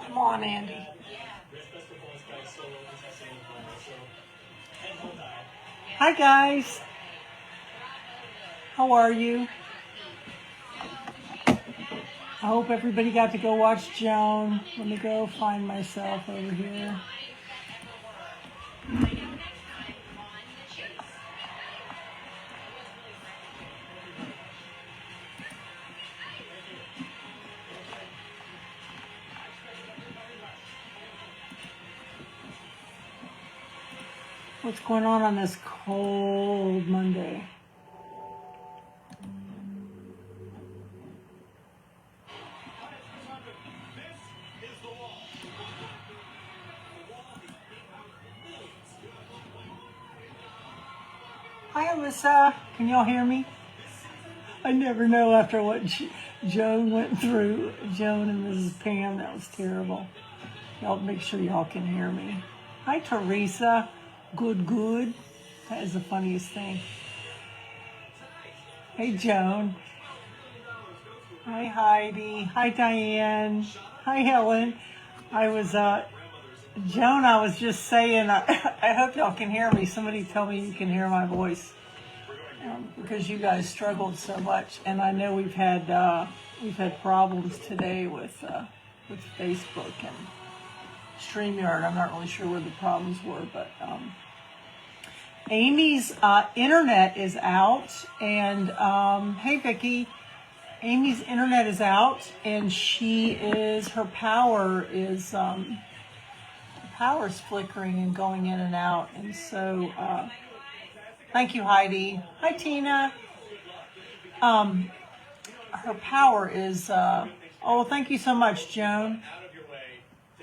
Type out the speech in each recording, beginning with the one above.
Come on, Andy. Hi, guys. How are you? I hope everybody got to go watch Joan. Let me go find myself over here. What's going on this cold Monday? Hi, Alyssa. Can y'all hear me? I never know after what Joan went through. Joan and Mrs. Pam, that was terrible. Y'all make sure y'all can hear me. Hi, Teresa. Good. That is the funniest thing. Hey, Joan. Hi, Heidi. Hi, Diane. Hi, Helen. Joan, I was just saying, I hope y'all can hear me. Somebody tell me you can hear my voice. Because you guys struggled so much. And I know we've had problems today with Facebook and StreamYard. I'm not really sure where the problems were, but Amy's internet is out, and hey, Vicki, Amy's internet is out, and her power is flickering and going in and out, and so thank you, Heidi. Hi, Tina. Her power is oh, thank you so much, Joan.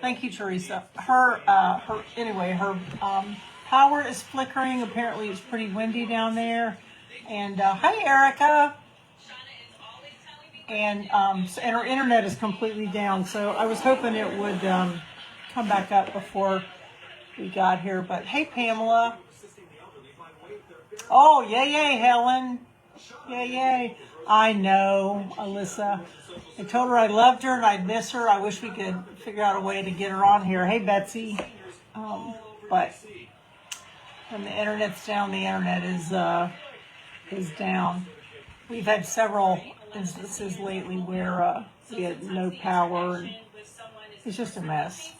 Thank you, Teresa. Her power is flickering. Apparently, it's pretty windy down there. And hi, Erica. And her internet is completely down. So I was hoping it would come back up before we got here. But hey, Pamela. Oh, yay, Helen. Yay. I know, Alyssa. I told her I loved her and I'd miss her. I wish we could figure out a way to get her on here. Hey, Betsy. But when the internet's down, the internet is down. We've had several instances lately where we had no power, and it's just a mess.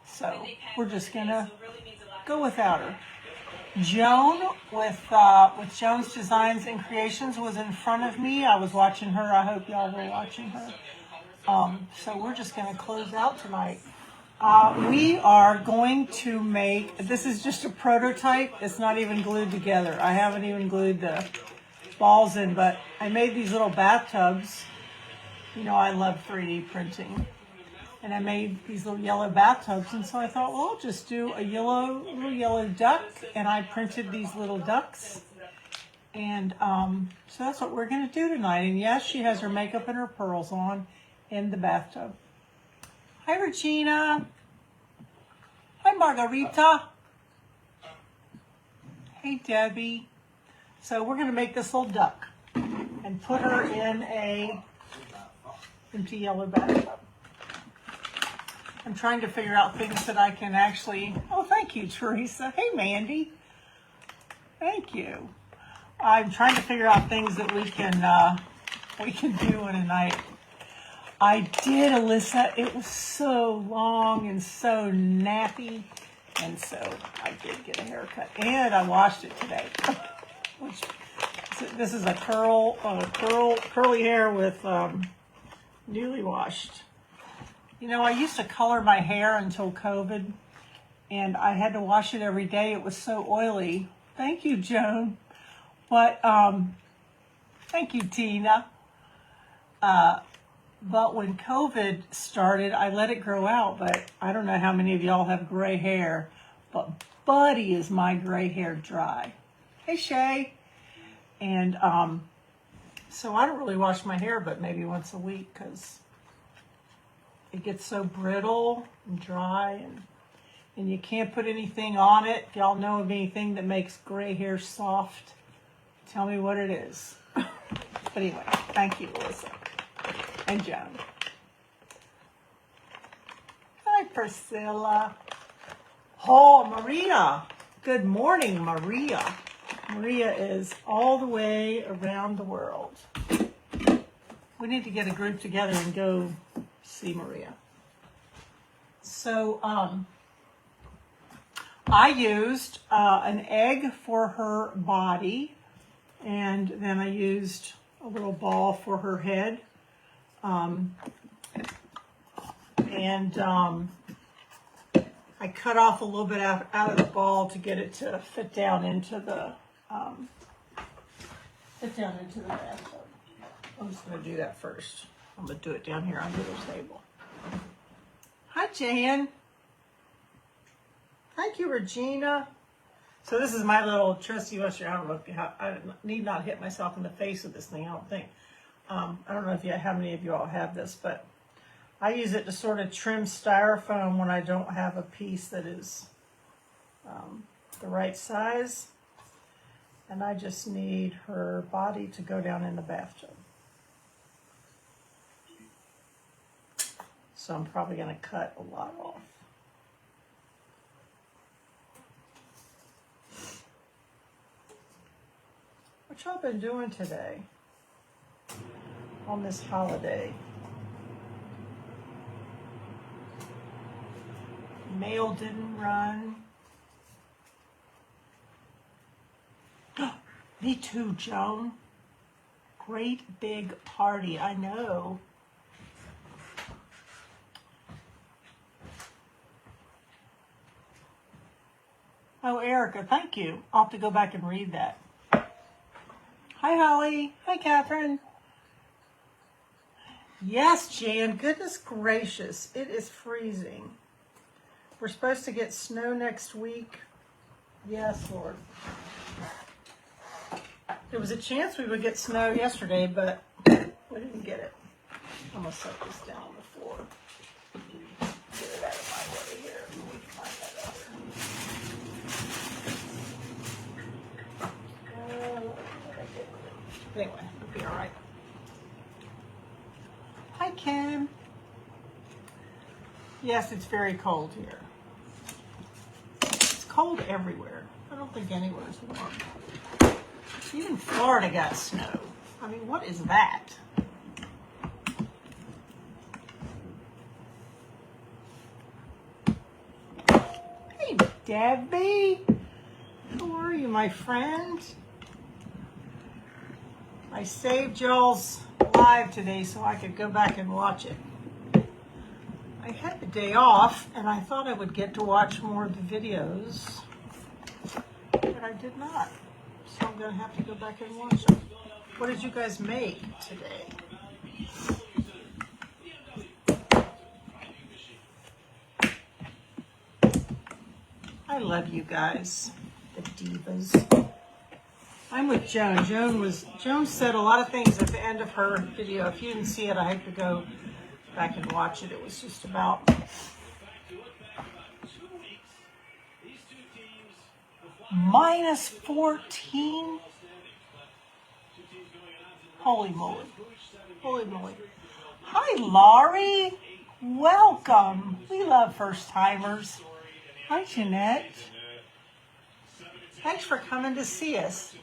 So we're just gonna go without her. Joan with Joan's Designs and Creations was in front of me. I was watching her. I hope y'all were watching her. So we're just going to close out tonight. We are going to make, this is just a prototype. It's not even glued together. I haven't even glued the balls in, but I made these little bathtubs. You know, I love 3D printing. And I made these little yellow bathtubs, and so I thought, well, I'll just do a little yellow duck, and I printed these little ducks, and so that's what we're going to do tonight. And yes, she has her makeup and her pearls on in the bathtub. Hi, Regina. Hi, Margarita. Hey, Debbie. So we're going to make this little duck and put her in a empty yellow bathtub. I'm trying to figure out things that I can actually, oh, thank you, Teresa. Hey, Mandy. Thank you. I'm trying to figure out things that we can do in a night. I did, Alyssa. It was so long and so nappy. And so I did get a haircut. And I washed it today. This is a curly hair with newly washed. You know, I used to color my hair until COVID, and I had to wash it every day. It was so oily. Thank you, Joan. But, thank you, Tina. But when COVID started, I let it grow out, but I don't know how many of y'all have gray hair, but buddy, is my gray hair dry. Hey, Shay. And so I don't really wash my hair, but maybe once a week, because it gets so brittle and dry, and you can't put anything on it. If y'all know of anything that makes gray hair soft, tell me what it is. But anyway, thank you, Alyssa. And Joan. Hi, Priscilla. Oh, Maria. Good morning, Maria. Maria is all the way around the world. We need to get a group together and go see Maria. So, I used an egg for her body, and then I used a little ball for her head. I cut off a little bit out of the ball to get it to fit down into the bathtub. I'm just going to do that first. I'm going to do it down here under the table. Hi, Jan. Thank you, Regina. So this is my little trusty Western. I don't know if I need not hit myself in the face with this thing. I don't think. I don't know how many of you all have this, but I use it to sort of trim styrofoam when I don't have a piece that is the right size. And I just need her body to go down in the bathtub. So I'm probably going to cut a lot off. What y'all been doing today on this holiday? Mail didn't run. Me too, Joan. Great big party, I know. Oh, Erica, thank you. I'll have to go back and read that. Hi, Holly. Hi, Catherine. Yes, Jan. Goodness gracious. It is freezing. We're supposed to get snow next week. Yes, Lord. There was a chance we would get snow yesterday, but we didn't get it. I'm going to set this down on the floor. Get it out of my way here. Let me find that other. Anyway, it'll be all right. Hi, Kim. Yes, it's very cold here. It's cold everywhere. I don't think anywhere's warm. Even Florida got snow. I mean, what is that? Hey, Debbie. How are you, my friend? I saved y'all's live today so I could go back and watch it. I had the day off, and I thought I would get to watch more of the videos, but I did not. So I'm going to have to go back and watch them. What did you guys make today? I love you guys, the divas. I'm with Joan. Joan said a lot of things at the end of her video. If you didn't see it, I had to go back and watch it. It was just about -14. Holy moly. Holy moly. Hi, Laurie. Welcome. We love first timers. Hi, Jeanette. Thanks for coming to see us.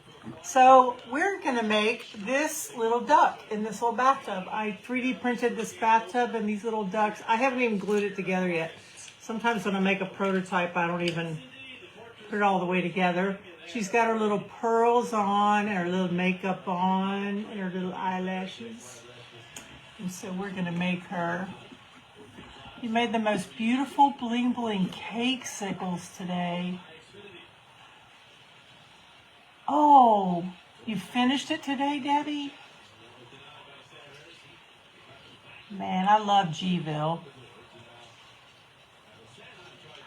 So we're going to make this little duck in this little bathtub. I 3D printed this bathtub and these little ducks. I haven't even glued it together yet. Sometimes when I make a prototype, I don't even put it all the way together. She's got her little pearls on and her little makeup on and her little eyelashes. And so we're going to make her. You made the most beautiful bling bling cakesicles today. Oh, you finished it today, Debbie? Man, I love Gville.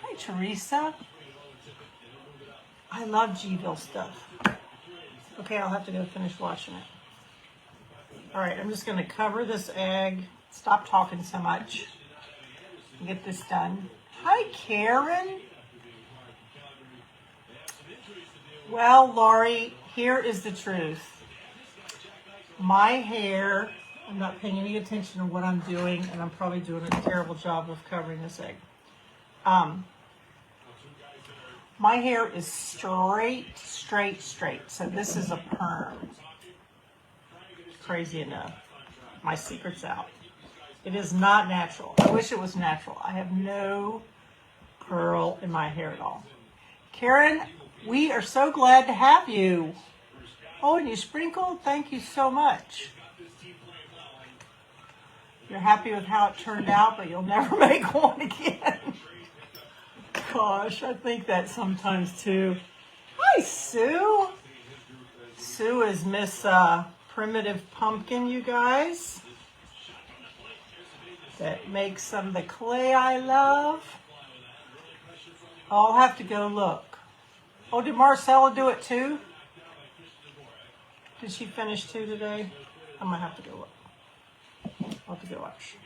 Hi, Teresa. I love Gville stuff. Okay, I'll have to go finish watching it. All right, I'm just going to cover this egg. Stop talking so much. And get this done. Hi, Karen. Well, Laurie, here is the truth. My hair I'm not paying any attention to what I'm doing, and I'm probably doing a terrible job of covering this egg. My hair is straight. So this is a perm. Crazy enough. My secret's out. It is not natural. I wish it was natural. I have no curl in my hair at all. Karen, we are so glad to have you. Oh, and you sprinkled? Thank you so much. You're happy with how it turned out, but you'll never make one again. Gosh, I think that sometimes too. Hi, Sue. Sue is Miss Primitive Pumpkin, you guys. That makes some of the clay I love. I'll have to go look. Oh, did Marcella do it too? Did she finish too today? I might have to go look. I'll have to go watch.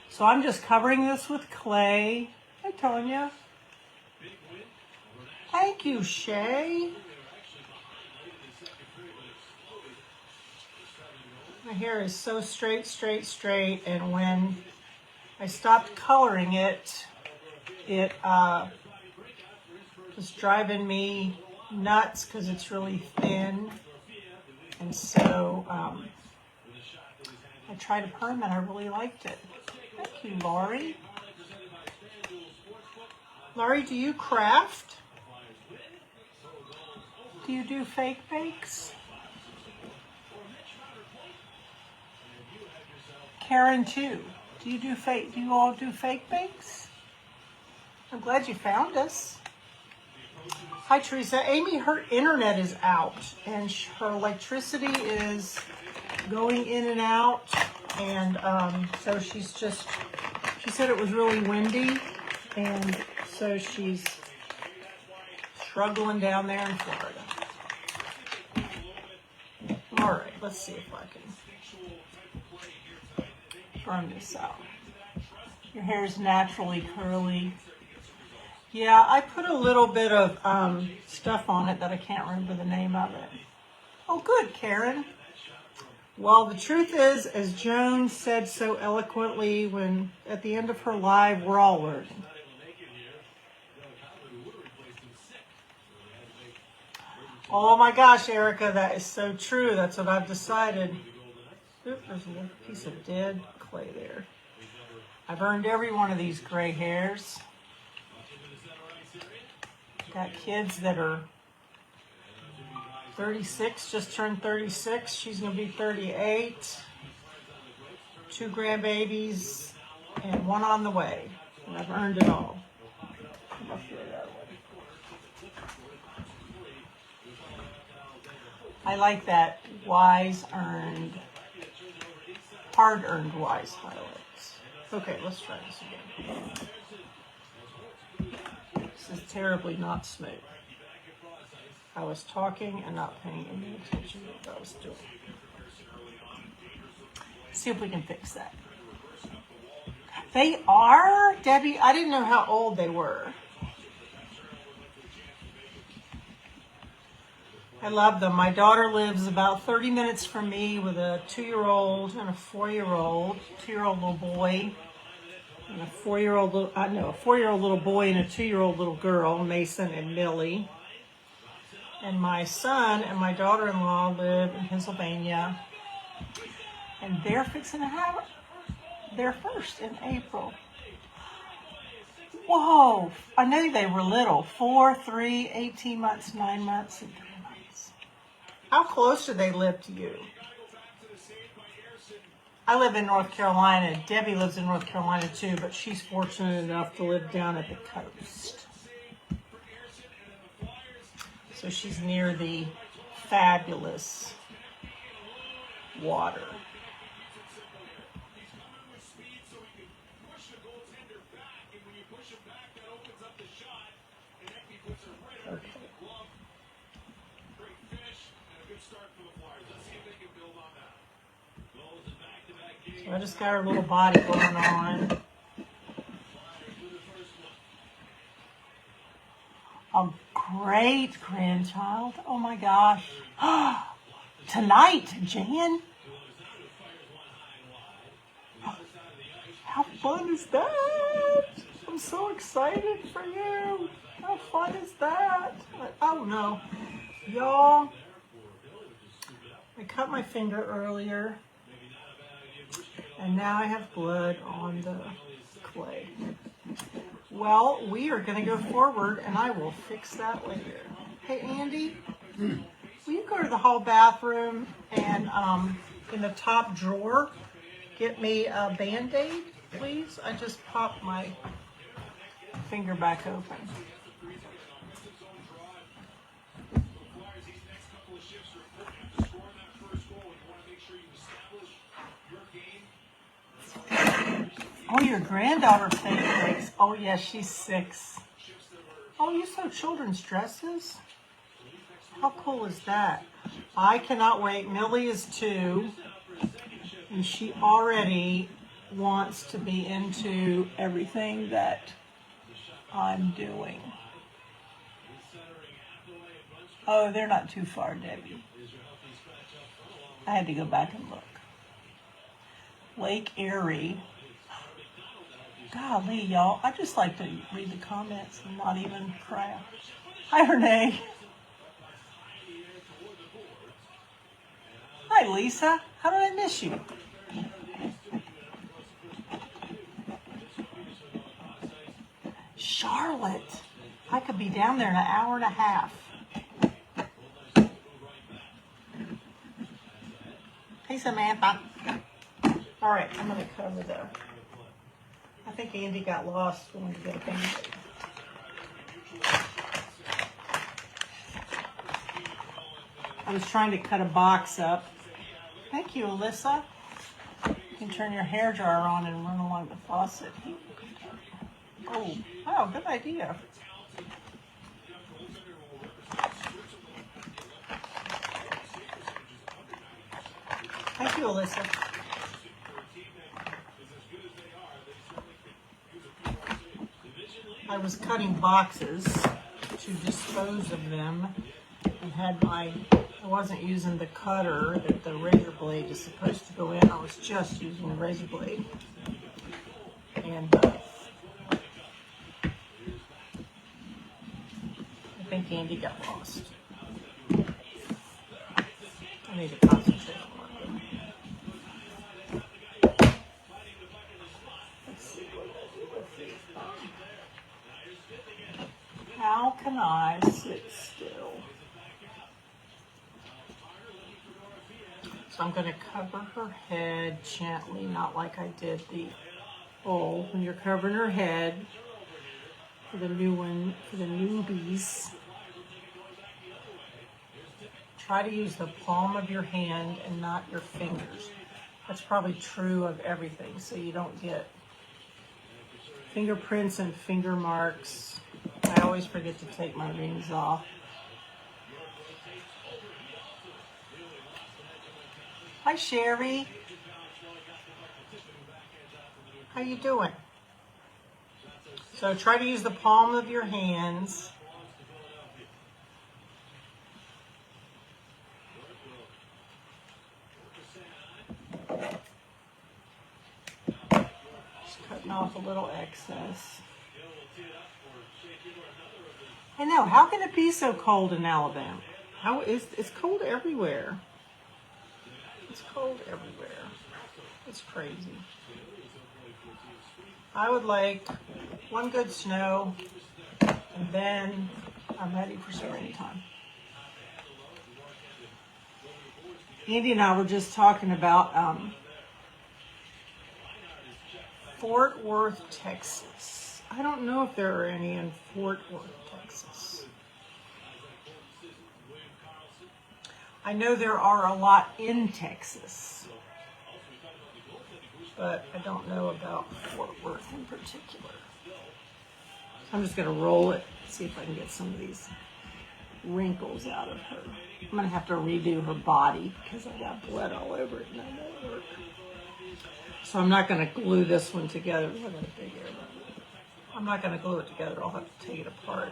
So I'm just covering this with clay. Hi, Tonya. Thank you, Shay. My hair is so straight, and when I stopped coloring it, it was driving me nuts because it's really thin, and so I tried a perm and I really liked it. Thank you, Laurie. Laurie, do you craft? Do you do fake bakes? Karen too. Do you all do fake bakes? I'm glad you found us. Hi, Teresa. Amy, her internet is out, and her electricity is going in and out, and so she said it was really windy, and so she's struggling down there in Florida. All right, let's see if I can firm this out. Your hair is naturally curly. Yeah, I put a little bit of stuff on it that I can't remember the name of it. Oh, good, Karen. Well, the truth is, as Joan said so eloquently when at the end of her live, we're all learning. Oh my gosh, Erica, that is so true. That's what I've decided. Oop, there's a little piece of dead clay there. I've earned every one of these gray hairs. Got kids that are 36, just turned 36. She's going to be 38. 2 grandbabies and 1 on the way. And I've earned it all. I like that wise earned, hard earned wise highlights. Okay, let's try this again. This is terribly not smooth. I was talking and not paying any attention to what I was doing. See if we can fix that. They are? Debbie, I didn't know how old they were. I love them. My daughter lives about 30 minutes from me with a 2-year-old and a 4-year-old, 2-year-old little boy, and a 4-year-old little, a 4-year-old little boy and a 2-year-old little girl, Mason and Millie. And my son and my daughter-in-law live in Pennsylvania, and they're fixing to have their first in April. Whoa! I knew they were little. 4, 3, 18 months, 9 months, and 3 months. How close do they live to you? I live in North Carolina. Debbie lives in North Carolina too, but she's fortunate enough to live down at the coast. So she's near the fabulous water. Okay. So I just got her little body going on. A great grandchild. Oh my gosh. Tonight, Jan. fun is that? I'm so excited for you. How fun is that? Oh no. Y'all, I cut my finger earlier and now I have blood on the clay. Well, we are going to go forward and I will fix that later. Hey Andy, will you go to the hall bathroom and in the top drawer get me a Band-Aid, please? I just popped my finger back open. Oh, your granddaughter fakes. Oh, yes, she's 6. Oh, you sew children's dresses? How cool is that? I cannot wait. Millie is 2, and she already wants to be into everything that I'm doing. Oh, they're not too far, Debbie. I had to go back and look. Lake Erie. Golly, y'all. I just like to read the comments and not even crap. Hi, Renee. Hi, Lisa. How did I miss you? Charlotte. I could be down there in an hour and a half. Hey, Samantha. All right, I'm going to cover there. I think Andy got lost when we get a Band-Aid. I was trying to cut a box up. Thank you, Alyssa. You can turn your hair dryer on and run along the faucet. Oh, wow, good idea. Thank you, Alyssa. I was cutting boxes to dispose of them and had I wasn't using the cutter that the razor blade is supposed to go in. I was just using the razor blade. And I think Andy got lost. I need to concentrate on working. Let's see what I do with these. How can I sit still? So I'm going to cover her head gently, not like I did the old. When you're covering her head for the new one, for the newbies, try to use the palm of your hand and not your fingers. That's probably true of everything, so you don't get fingerprints and finger marks. I always forget to take my rings off. Hi, Sherry. How you doing? So try to use the palm of your hands. Just cutting off a little excess. I know, how can it be so cold in Alabama? It's cold everywhere. It's cold everywhere. It's crazy. I would like one good snow, and then I'm ready for springtime. Andy and I were just talking about Fort Worth, Texas. I don't know if there are any in Fort Worth, Texas. I know there are a lot in Texas, but I don't know about Fort Worth in particular. I'm just going to roll it, see if I can get some of these wrinkles out of her. I'm going to have to redo her body because I got blood all over it and that won't work. So I'm not going to glue this one together. I got a big air bubble. I'm not going to glue it together. I'll have to take it apart.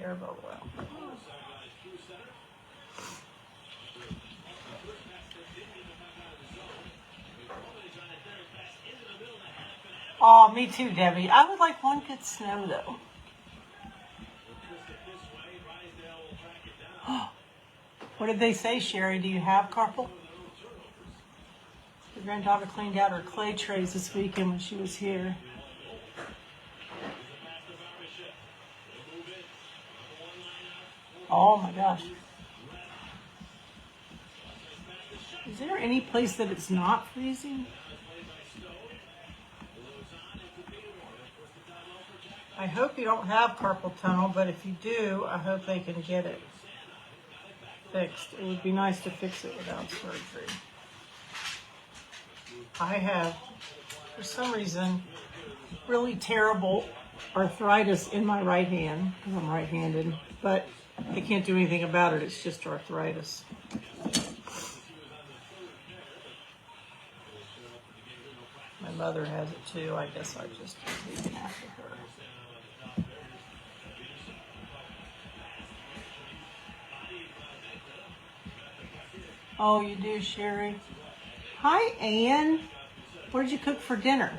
Airboat oil. Oh, me too, Debbie. I would like one good snow, though. What did they say, Sherry? Do you have carpal? Your granddaughter cleaned out her clay trays this weekend when she was here. Oh my gosh. Is there any place that it's not freezing? I hope you don't have carpal tunnel, but if you do, I hope they can get it fixed. It would be nice to fix it without surgery. I have, for some reason, really terrible arthritis in my right hand, because I'm right-handed, but I can't do anything about it. It's just arthritis. My mother has it too. I guess I just was looking after her. Oh, you do, Sherry? Hi, Ann. What did you cook for dinner?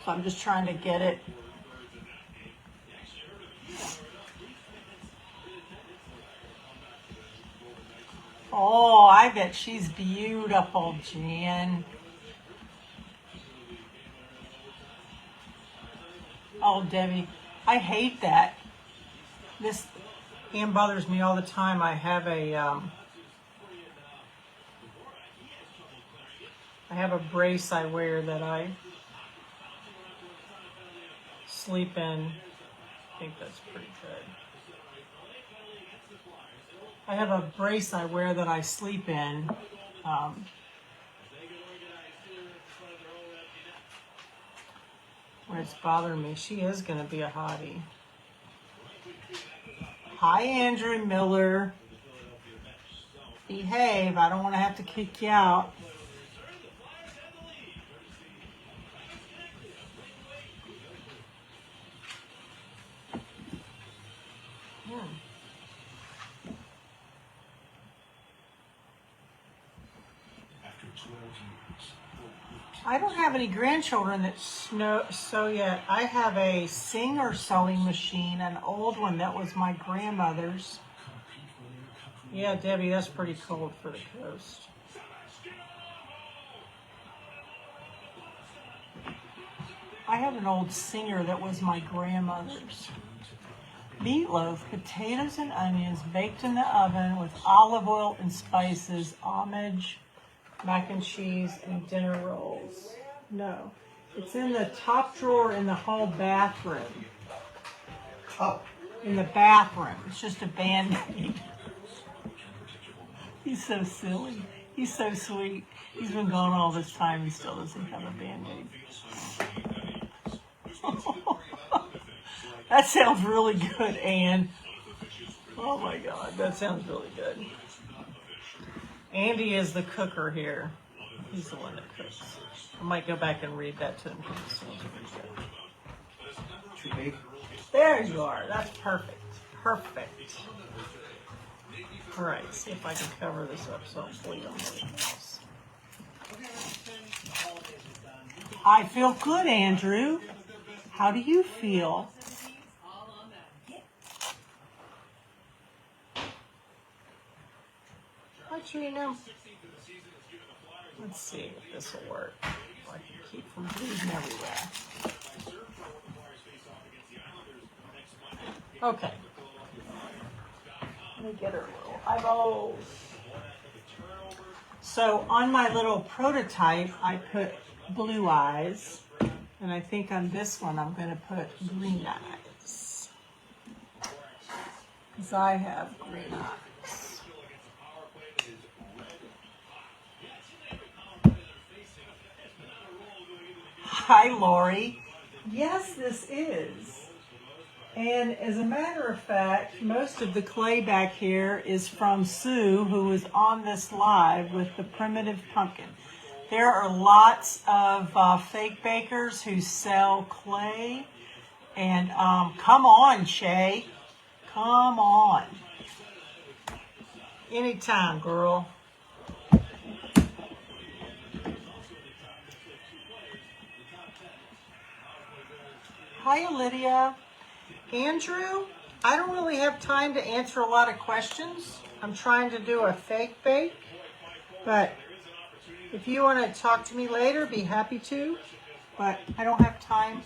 So I'm just trying to get it. Oh, I bet she's beautiful, Jan. Oh, Debbie, I hate that. This hand bothers me all the time. I have a brace I wear that I sleep in. I think that's pretty good. I have a brace I wear that I sleep in. When it's bothering me. She is going to be a hottie. Hi, Andrew Miller. Behave. I don't want to have to kick you out. I don't have any grandchildren that sew yet. I have a Singer sewing machine, an old one that was my grandmother's. Yeah, Debbie, that's pretty cold for the coast. I have an old Singer that was my grandmother's. Meatloaf, potatoes and onions baked in the oven with olive oil and spices, homage, mac and cheese, and dinner rolls. No, it's in the top drawer in the hall bathroom. Oh. In the bathroom. It's just a Band-Aid. He's so silly. He's so sweet. He's been gone all this time. He still doesn't have a Band-Aid. That sounds really good, Ann. Oh my God, that sounds really good. Andy is the cooker here. He's the one that cooks. I might go back and read that to him. There you are. That's perfect. Perfect. All right, see if I can cover this up so I'm bleeding on everything else. I feel good, Andrew. How do you feel? Hi, Trina. Let's see if this will work. If I can keep from bleeding everywhere. Okay. Let me get her little eyeballs. So on my little prototype, I put blue eyes. And I think on this one, I'm going to put green eyes. Because I have green eyes. Hi, Lori. Yes, this is. And as a matter of fact, most of the clay back here is from Sue, who was on this live with the primitive pumpkin. There are lots of fake bakers who sell clay. And come on, Shay. Come on. Anytime, girl. Hi, Lydia. Andrew, I don't really have time to answer a lot of questions. I'm trying to do a fake bake, but if you want to talk to me later, be happy to, but I don't have time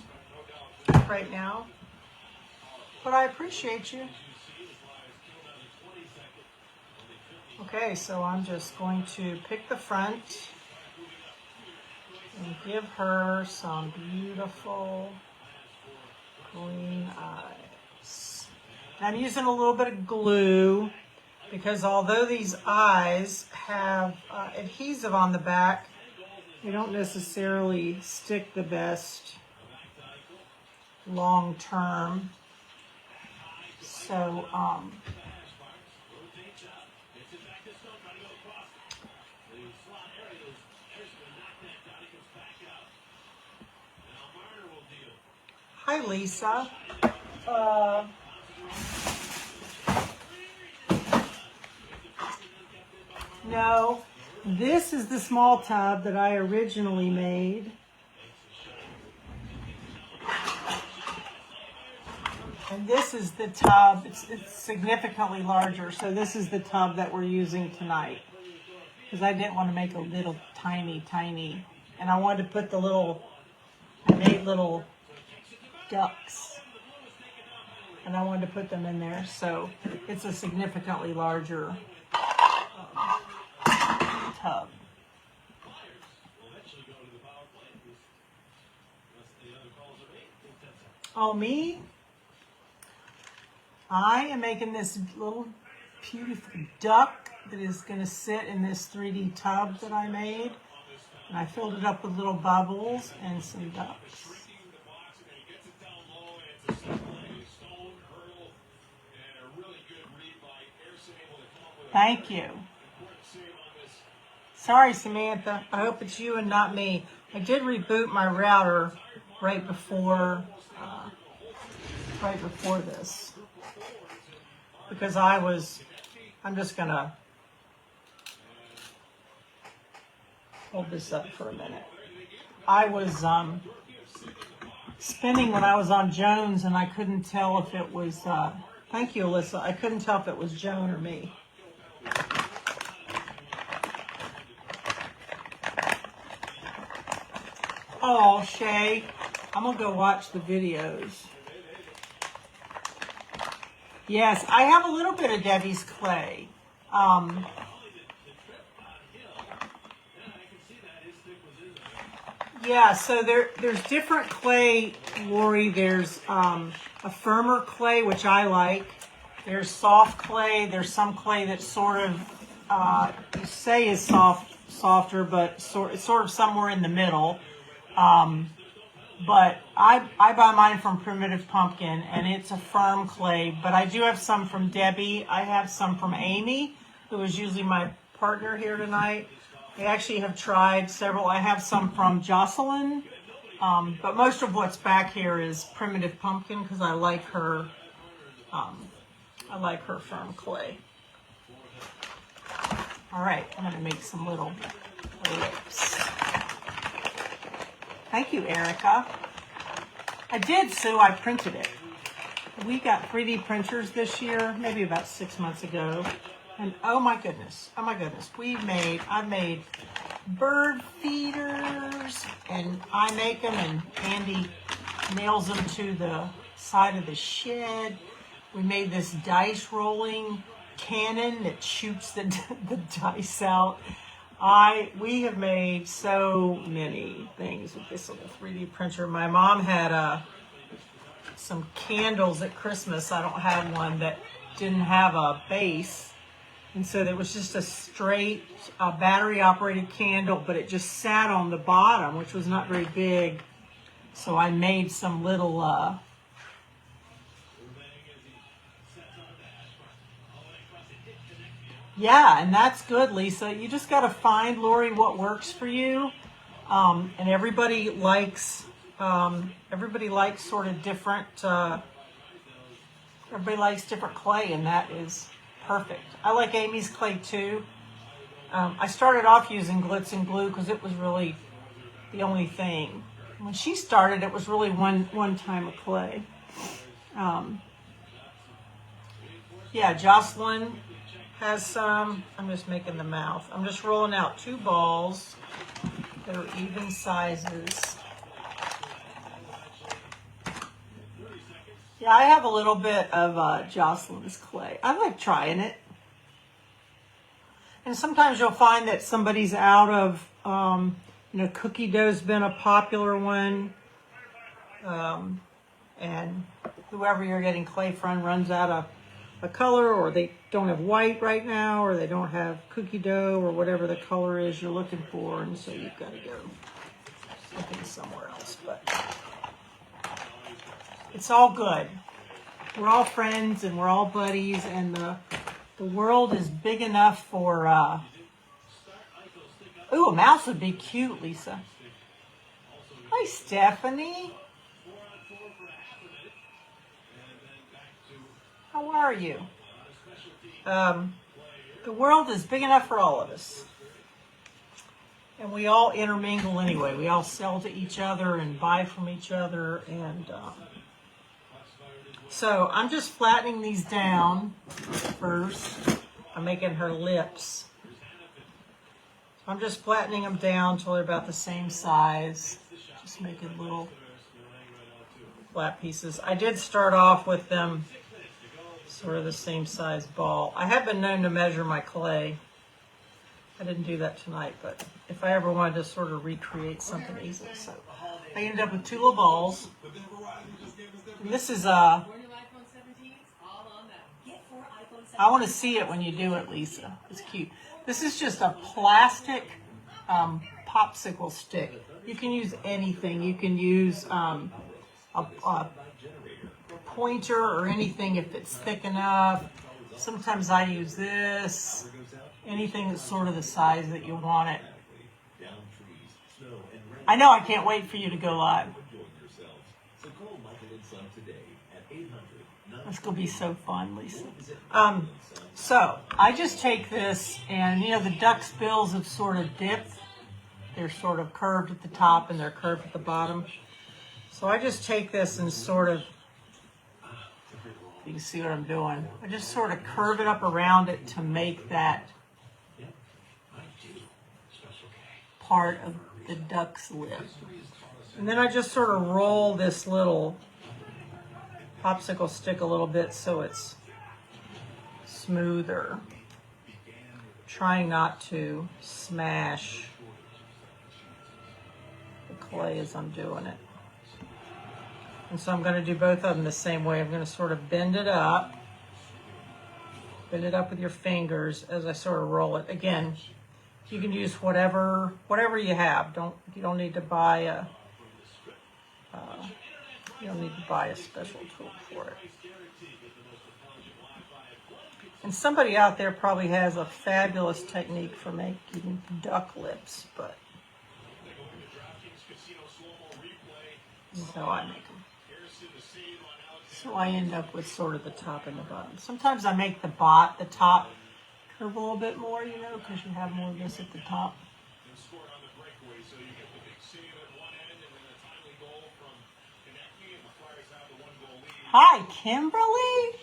right now. But I appreciate you. Okay, so I'm just going to pick the front and give her some beautiful green eyes. I'm using a little bit of glue because although these eyes have adhesive on the back, they don't necessarily stick the best long term. So, hi, Lisa. No, this is the small tub that I originally made. And this is the tub. It's significantly larger. So this is the tub that we're using tonight. Because I didn't want to make a little tiny. And I wanted to put I made little ducks. And I wanted to put them in there. So it's a significantly larger tub. Oh, me? I am making this little beautiful duck that is going to sit in this 3D tub that I made. And I filled it up with little bubbles and some ducks. Thank you. Sorry, Samantha. I hope it's you and not me. I did reboot my router right before this. Because I'm just going to hold this up for a minute. I was spinning when I was on Jones and I couldn't tell if it was, thank you, Alyssa. I couldn't tell if it was Joan or me. Oh, Shay, I'm going to go watch the videos. Yes, I have a little bit of Debbie's clay. Yeah, so there's different clay, Lori. There's a firmer clay, which I like. There's soft clay. There's some clay that's sort of, you say is softer, but it's sort of somewhere in the middle. But I buy mine from Primitive Pumpkin, and it's a firm clay. But I do have some from Debbie. I have some from Amy, who is usually my partner here tonight. I actually have tried several. I have some from Jocelyn, but most of what's back here is Primitive Pumpkin because I like her. I like her firm clay. All right, I'm going to make some little lips. Thank you, Erica. I did, Sue. I printed it. We got 3D printers this year, maybe about 6 months ago. And oh my goodness, I've made bird feeders, and I make them, and Andy nails them to the side of the shed. We made this dice rolling cannon that shoots the dice out. We have made so many things with this little 3D printer. My mom had some candles at Christmas. I don't have one that didn't have a base. And so there was just a straight battery-operated candle, but it just sat on the bottom, which was not very big. So I made some little, yeah, and that's good, Lisa. You just got to find, Lori, what works for you. And everybody likes sort of different, everybody likes different clay, and that is perfect. I like Amy's clay too. I started off using Glitz and Glue because it was really the only thing. When she started, it was really one time of clay. Yeah, Jocelyn has some. I'm just making the mouth. I'm just rolling out 2 balls that are even sizes. Yeah, I have a little bit of Jocelyn's clay. I like trying it. And sometimes you'll find that somebody's out of, cookie dough's been a popular one. And whoever you're getting clay from runs out of a color, or they don't have white right now, or they don't have cookie dough, or whatever the color is you're looking for. And so you've got to go looking somewhere else. But it's all good. We're all friends and we're all buddies, and the world is big enough for, ooh, a mouse would be cute, Lisa. Hi, Stephanie. How are you? The world is big enough for all of us. And we all intermingle anyway. We all sell to each other and buy from each other. And so I'm just flattening these down first. I'm making her lips. So I'm just flattening them down until they're about the same size. Just making little flat pieces. I did start off with them sort of the same size ball. I have been known to measure my clay. I didn't do that tonight, but if I ever wanted to sort of recreate something easily. So I ended up with 2 little balls. And this is I want to see it when you do it, Lisa. It's cute. This is just a plastic popsicle stick. You can use anything. You can use a pointer or anything if it's thick enough. Sometimes I use this. Anything that's sort of the size that you want it. I know I can't wait for you to go live. It's going to be so fun, Lisa. So I just take this, and the duck's bills have sort of dipped. They're sort of curved at the top and they're curved at the bottom. So I just take this and sort of, you can see what I'm doing. I just sort of curve it up around it to make that part of the duck's lip. And then I just sort of roll this little popsicle stick a little bit so it's smoother. Trying not to smash the clay as I'm doing it. And so I'm going to do both of them the same way. I'm going to sort of bend it up with your fingers as I sort of roll it. Again, you can use whatever you have. You don't need to buy a special tool for it. And somebody out there probably has a fabulous technique for making duck lips, but this is how I make them. So I end up with sort of the top and the bottom. Sometimes I make the top curve a little bit more, because you have more of this at the top. Hi, Kimberly.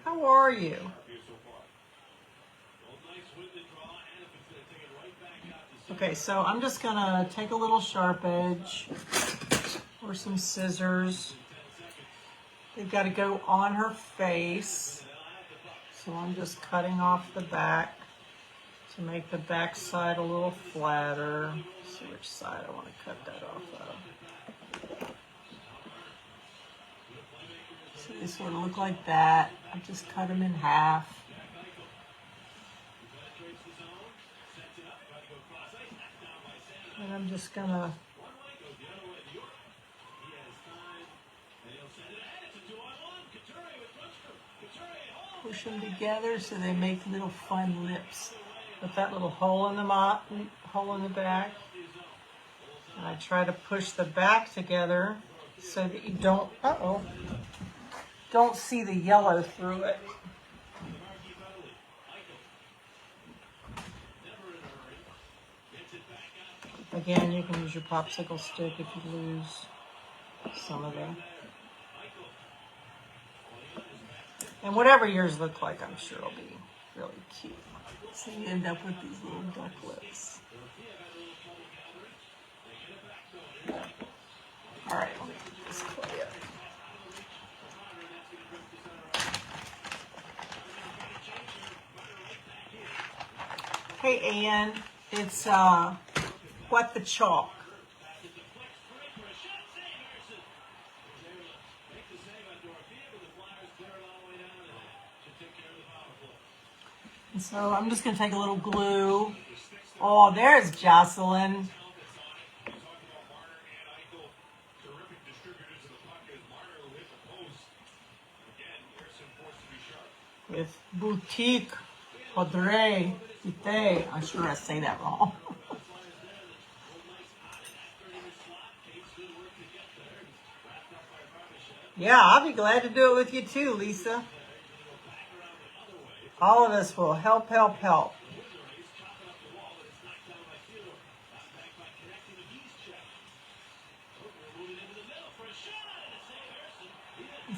How are you? Okay, so I'm just going to take a little sharp edge or some scissors. They've got to go on her face. So I'm just cutting off the back to make the back side a little flatter. Let's see which side I want to cut that off of. So they sort of look like that. I just cut them in half. And I'm just gonna push them together so they make little fun lips with that little hole in the hole in the back. And I try to push the back together so that you don't see the yellow through it. Again, you can use your popsicle stick if you lose some of them. And whatever yours look like, I'm sure it'll be really cute. So you end up with these little duck lips. All right, let me put this clay up. Hey, Ann, it's what the chalk. And so I'm just going to take a little glue. Oh, there's Jocelyn. With Boutique Audrey Ite. I'm sure I say that wrong. Yeah, I'll be glad to do it with you too, Lisa. All of us will help.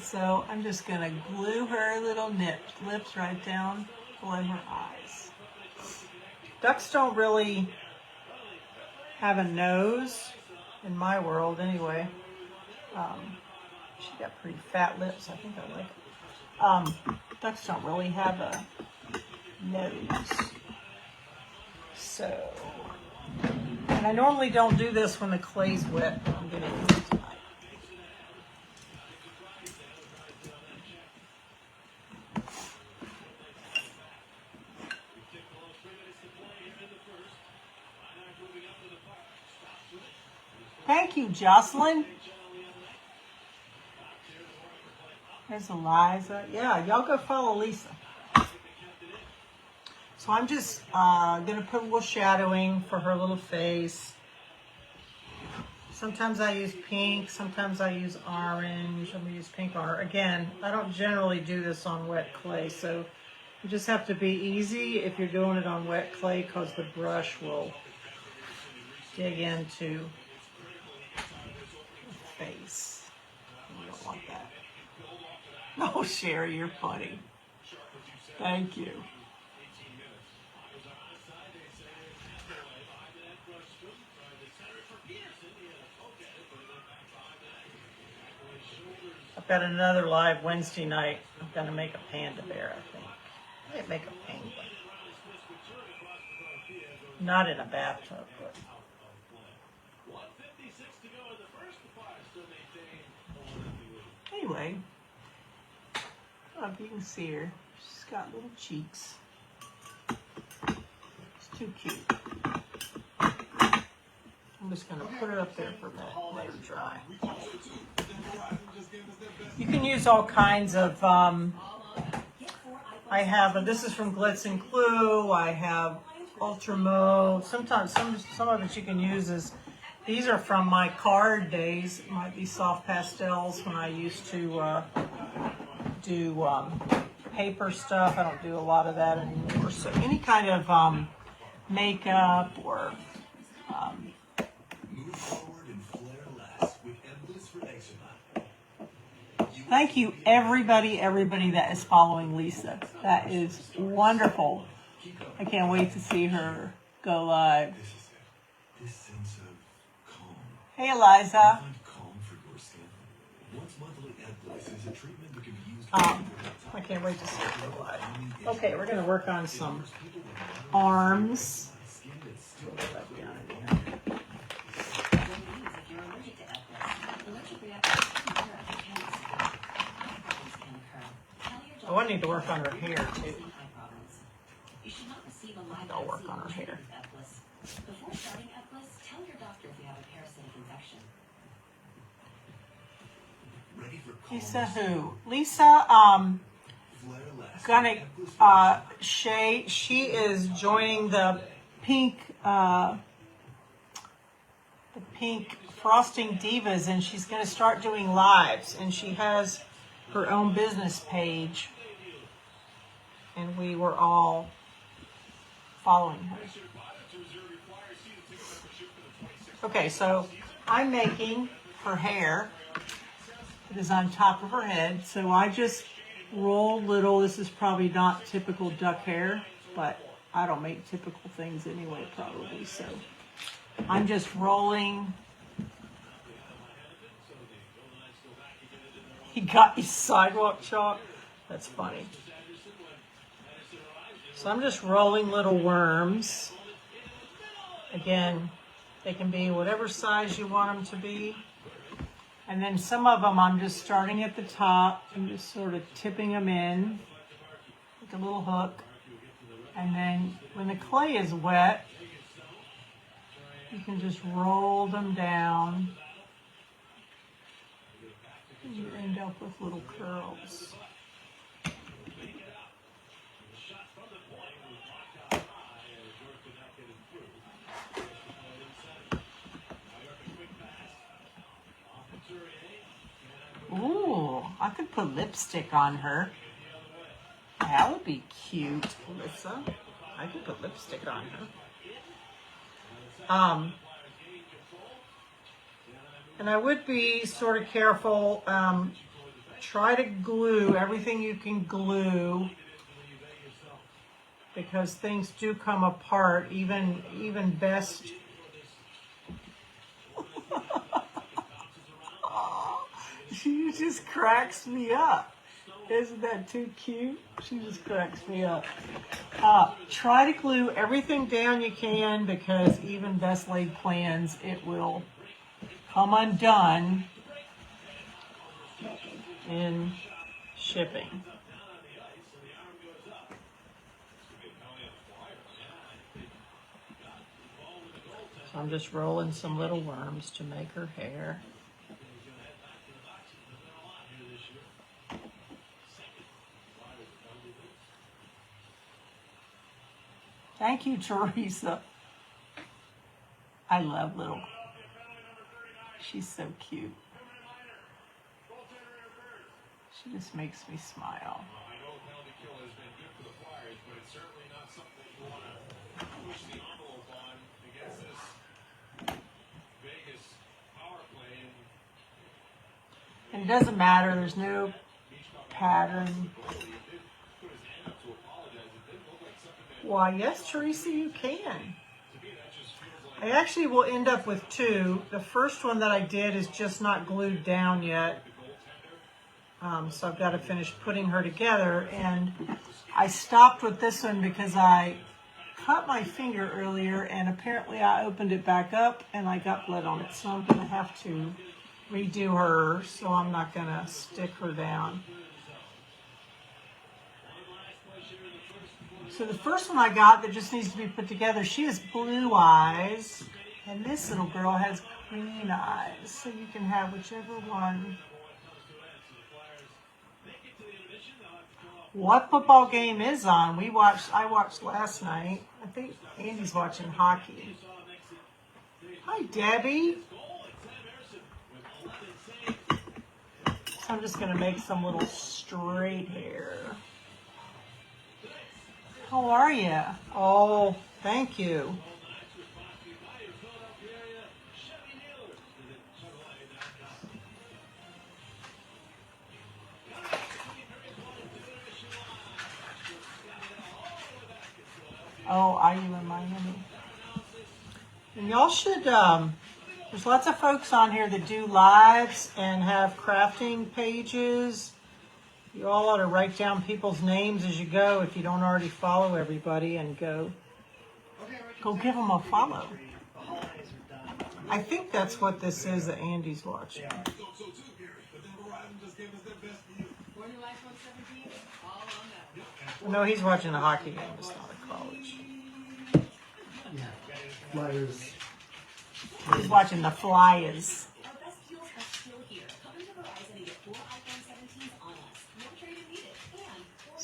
So I'm just going to glue her little lips right down below her eyes. Ducks don't really have a nose, in my world anyway. She got pretty fat lips. I think I like it. Ducks don't really have a nose. So, and I normally don't do this when the clay's wet, but I'm going to use it tonight. Thank you, Jocelyn. There's Eliza. Yeah, y'all go follow Lisa. So I'm just going to put a little shadowing for her little face. Sometimes I use pink. Sometimes I use orange. I'm going to use pink on her. Again, I don't generally do this on wet clay, so you just have to be easy if you're doing it on wet clay because the brush will dig into the face. You don't want that. Oh, Sherry, you're funny. Thank you. I've got another live Wednesday night. I'm going to make a panda bear, I think. I might make a penguin. Not in a bathtub, but... Anyway, you can see her. She's got little cheeks. It's too cute. I'm just going to put her up there for a minute, let her dry. You can use all kinds of, I have, this is from Glitz and Clue, I have Ultra Mauve. Sometimes some of it you can use is, these are from my card days. It might be soft pastels when I used to do paper stuff. I don't do a lot of that anymore. So any kind of makeup or thank you everybody that is following Lisa. That is wonderful. I can't wait to see her go live. Hey Eliza. I can't wait to see her go live. Okay, we're going to work on some arms. Oh, I need to work on her hair too. I'll work on her hair. Before starting Eplis, tell your doctor if you have a parasitic infection. Lisa who? Lisa, gonna, Shay, she is joining the pink Frosting Divas, and she's gonna start doing lives, and she has her own business page, and we were all following her. Okay, so I'm making her hair. It is on top of her head, so I just roll little. This is probably not typical duck hair, but I don't make typical things anyway, probably. So I'm just rolling. He got his sidewalk chalk. That's funny. So I'm just rolling little worms. Again, they can be whatever size you want them to be. And then some of them I'm just starting at the top and just sort of tipping them in with a little hook. And then when the clay is wet, you can just roll them down. And you end up with little curls. Ooh, I could put lipstick on her. That would be cute, Alyssa. I could put lipstick on her. And I would be sort of careful. Try to glue everything you can glue, because things do come apart. Even best. She just cracks me up. Isn't that too cute? She just cracks me up. Try to glue everything down you can, because even best laid plans, it will come undone in shipping. So I'm just rolling some little worms to make her hair. Thank you, Teresa. I love little. She's so cute. She just makes me smile. And it doesn't matter. There's no pattern. Why, yes, Teresa, you can. I actually will end up with two. The first one that I did is just not glued down yet. So I've got to finish putting her together. And I stopped with this one because I cut my finger earlier, and apparently I opened it back up and I got blood on it. So I'm going to have to redo her, so I'm not going to stick her down. So the first one I got that just needs to be put together, she has blue eyes, and this little girl has green eyes. So you can have whichever one. What football game is on? I watched last night. I think Andy's watching hockey. Hi, Debbie. So I'm just going to make some little straight hair. How are you? Oh, thank you. Oh, are you in Miami? And y'all should, there's lots of folks on here that do lives and have crafting pages. You all ought to write down people's names as you go if you don't already follow everybody, and go give them a follow. I think that's what this is that Andy's watching. No, he's watching a hockey game. It's not a college. Flyers. He's watching the Flyers. Our best deals are still here. Come into Verizon and get 4 iPhone 17s on us. No trade-in needed.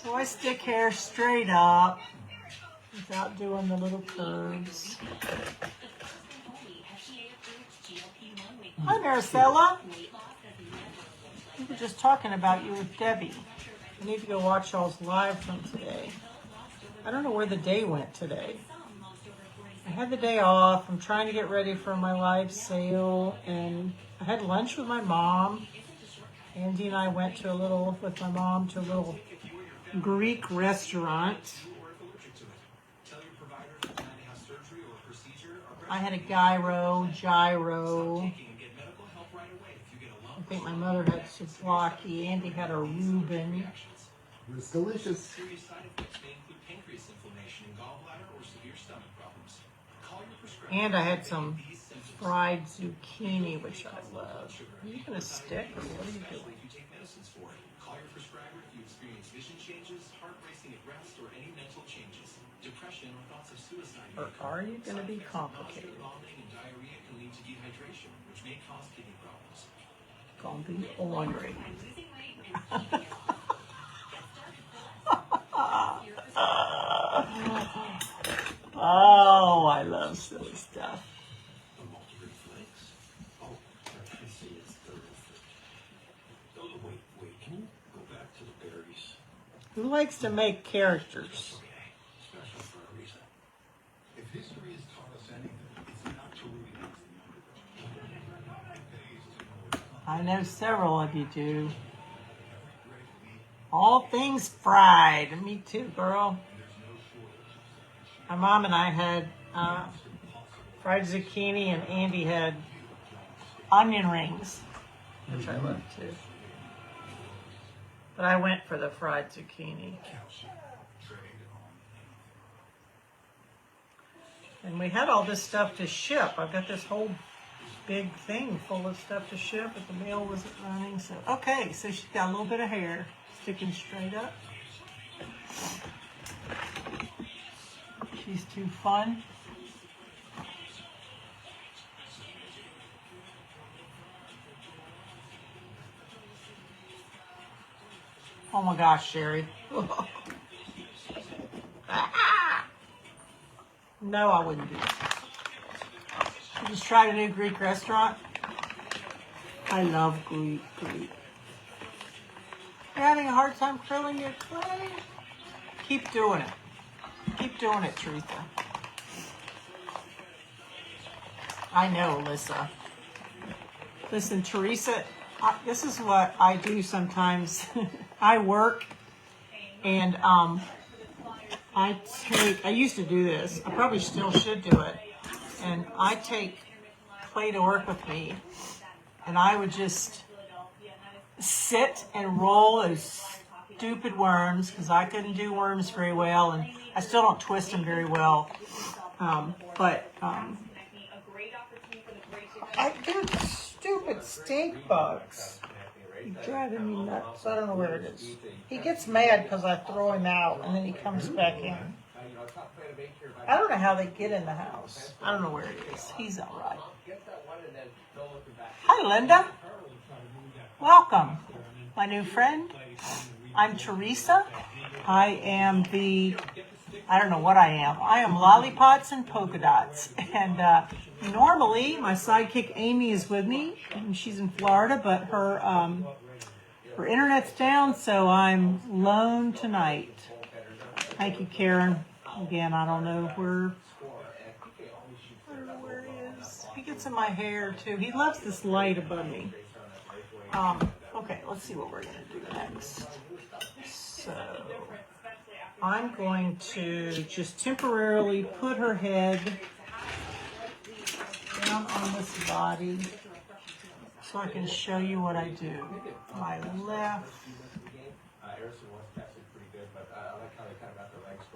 And So I stick hair straight up without doing the little curves. Hi, Maricela. We were just talking about you with Debbie. I need to go watch y'all's live from today. I don't know where the day went today. I had the day off. I'm trying to get ready for my live sale, and I had lunch with my mom. Andy and I went to with my mom to a little Greek restaurant. I had a gyro. I think my mother had souvlaki. Andy had a Reuben. It was delicious. And I had some fried zucchini, which I love. Are you going to stick, or what are you doing? Call your prescriber if you experience vision changes, heart racing at rest, or any mental changes. Depression or thoughts of suicide. Or are you going to be complicated? Vomiting and diarrhea can lead to dehydration, which may cause kidney problems. Gonna be ornery. Oh, I love silly stuff. The multigrain flakes? Oh, I see it's the... Oh, wait, can you go back to the berries? Who likes to make characters? Special for a reason. If history has taught us anything, it's not to root against the underdog. I know several of you do. All things fried. Me too, girl. My mom and I had fried zucchini, and Andy had onion rings, which I love too. But I went for the fried zucchini. And we had all this stuff to ship. I've got this whole big thing full of stuff to ship, but the mail wasn't running. So, okay, so she's got a little bit of hair sticking straight up. She's too fun. Oh my gosh, Sherry. No, I wouldn't do that. You just tried a new Greek restaurant? I love Greek. You're having a hard time curling your clay? Keep doing it. Keep doing it, Teresa. I know, Alyssa. Listen, Teresa, this is what I do sometimes. I work, and I used to do this. I probably still should do it. And I take clay to work with me, and I would just sit and roll those stupid worms, because I couldn't do worms very well, and I still don't twist them very well. I do stupid stink bugs. He's driving me nuts. I don't know where it is. He gets mad because I throw him out, and then he comes back in. I don't know how they get in the house. I don't know where it is. He's all right. Hi, Linda. Welcome, my new friend. I'm Teresa. I am I don't know what I am. I am Lollipots and Polka Dots. And normally my sidekick Amy is with me, and she's in Florida, but her internet's down, so I'm lone tonight. Thank you, Karen. Again, I don't know where he is. He gets in my hair too. He loves this light above me. Okay, let's see what we're going to do next. So, I'm going to just temporarily put her head down on this body so I can show you what I do. My left.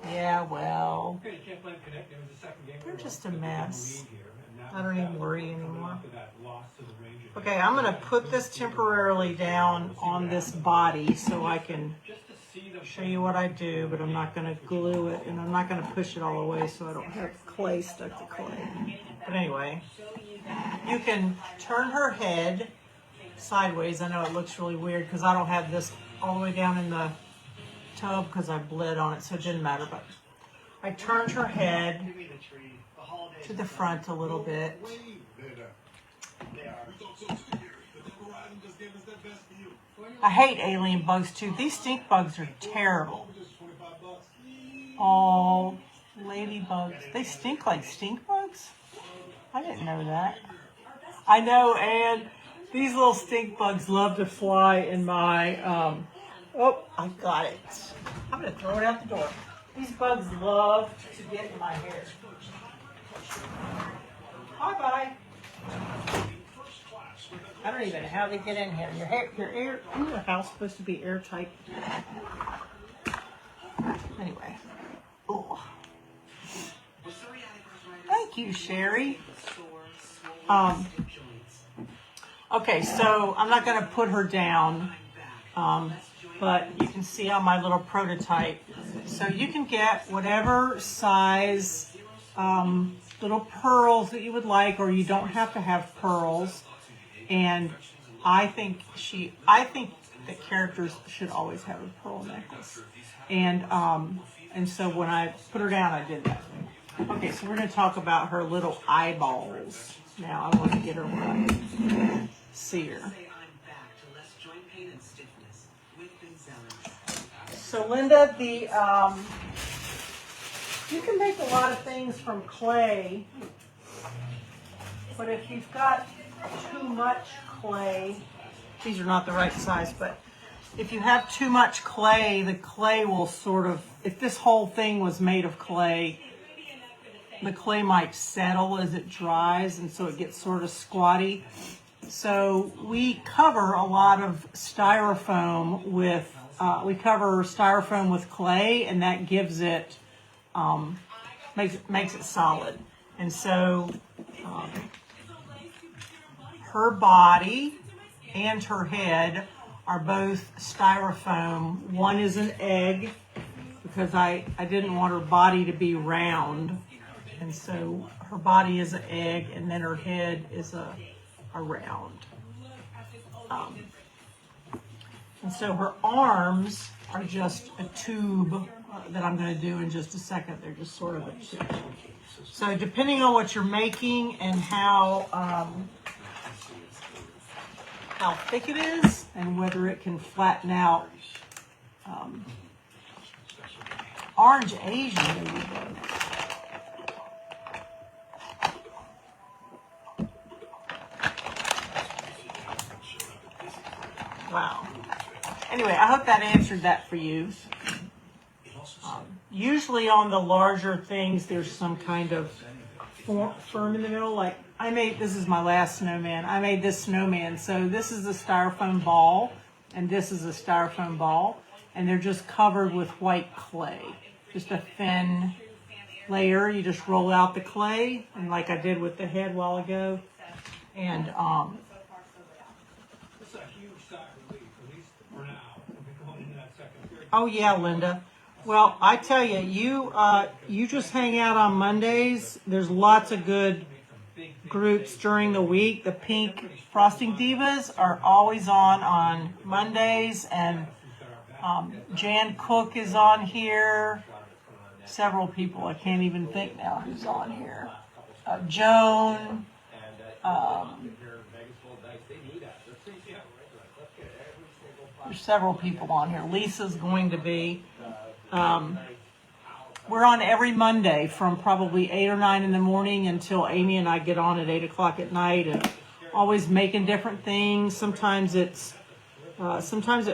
Yeah, well, they're just a mess. I don't even worry anymore. Okay, I'm going to put this temporarily down on this body so I can show you what I do, but I'm not going to glue it, and I'm not going to push it all the way so I don't have clay stuck to clay. But anyway, you can turn her head sideways. I know it looks really weird because I don't have this all the way down in the tub because I bled on it, so it didn't matter. But I turned her head to the front a little bit. I hate alien bugs too. These stink bugs are terrible. Oh, ladybugs. They stink like stink bugs? I didn't know that. I know, and these little stink bugs love to fly in my, oh, I got it. I'm going to throw it out the door. These bugs love to get in my hair. Bye-bye. I don't even know how they get in here. Your house is supposed to be airtight. Anyway. Oh. Thank you, Sherry. Okay, so I'm not going to put her down, but you can see on my little prototype. So you can get whatever size little pearls that you would like, or you don't have to have pearls. And I think that characters should always have a pearl necklace. And so when I put her down, I did that. Okay, so we're going to talk about her little eyeballs. Now I want to get her right. See her. So Linda, you can make a lot of things from clay, but if you've got too much clay, these are not the right size, but if you have too much clay, the clay will sort of, if this whole thing was made of clay, the clay might settle as it dries, and so it gets sort of squatty. So we cover a lot of styrofoam with, clay, and that gives it, makes it solid. And so her body and her head are both styrofoam. One is an egg because I didn't want her body to be round. And so her body is an egg, and then her head is a round. And so her arms are just a tube that I'm going to do in just a second. They're just sort of a tube. So depending on what you're making and how thick it is and whether it can flatten out, orange Asian maybe. Wow. Anyway, I hope that answered that for you. Usually on the larger things, there's some kind of firm in the middle. Like this is my last snowman. I made this snowman. So this is a styrofoam ball, and this is a styrofoam ball, and they're just covered with white clay. Just a thin layer. You just roll out the clay, and like I did with the head a while ago, and oh yeah, Linda. Well, I tell you, you just hang out on Mondays. There's lots of good groups during the week. The Pink Frosting Divas are always on Mondays, and Jan Cook is on here. Several people, I can't even think now who's on here. Joan. There's several people on here. Lisa's going to be. We're on every Monday from probably 8 or 9 in the morning until Amy and I get on at 8 o'clock at night, and always making different things. Sometimes it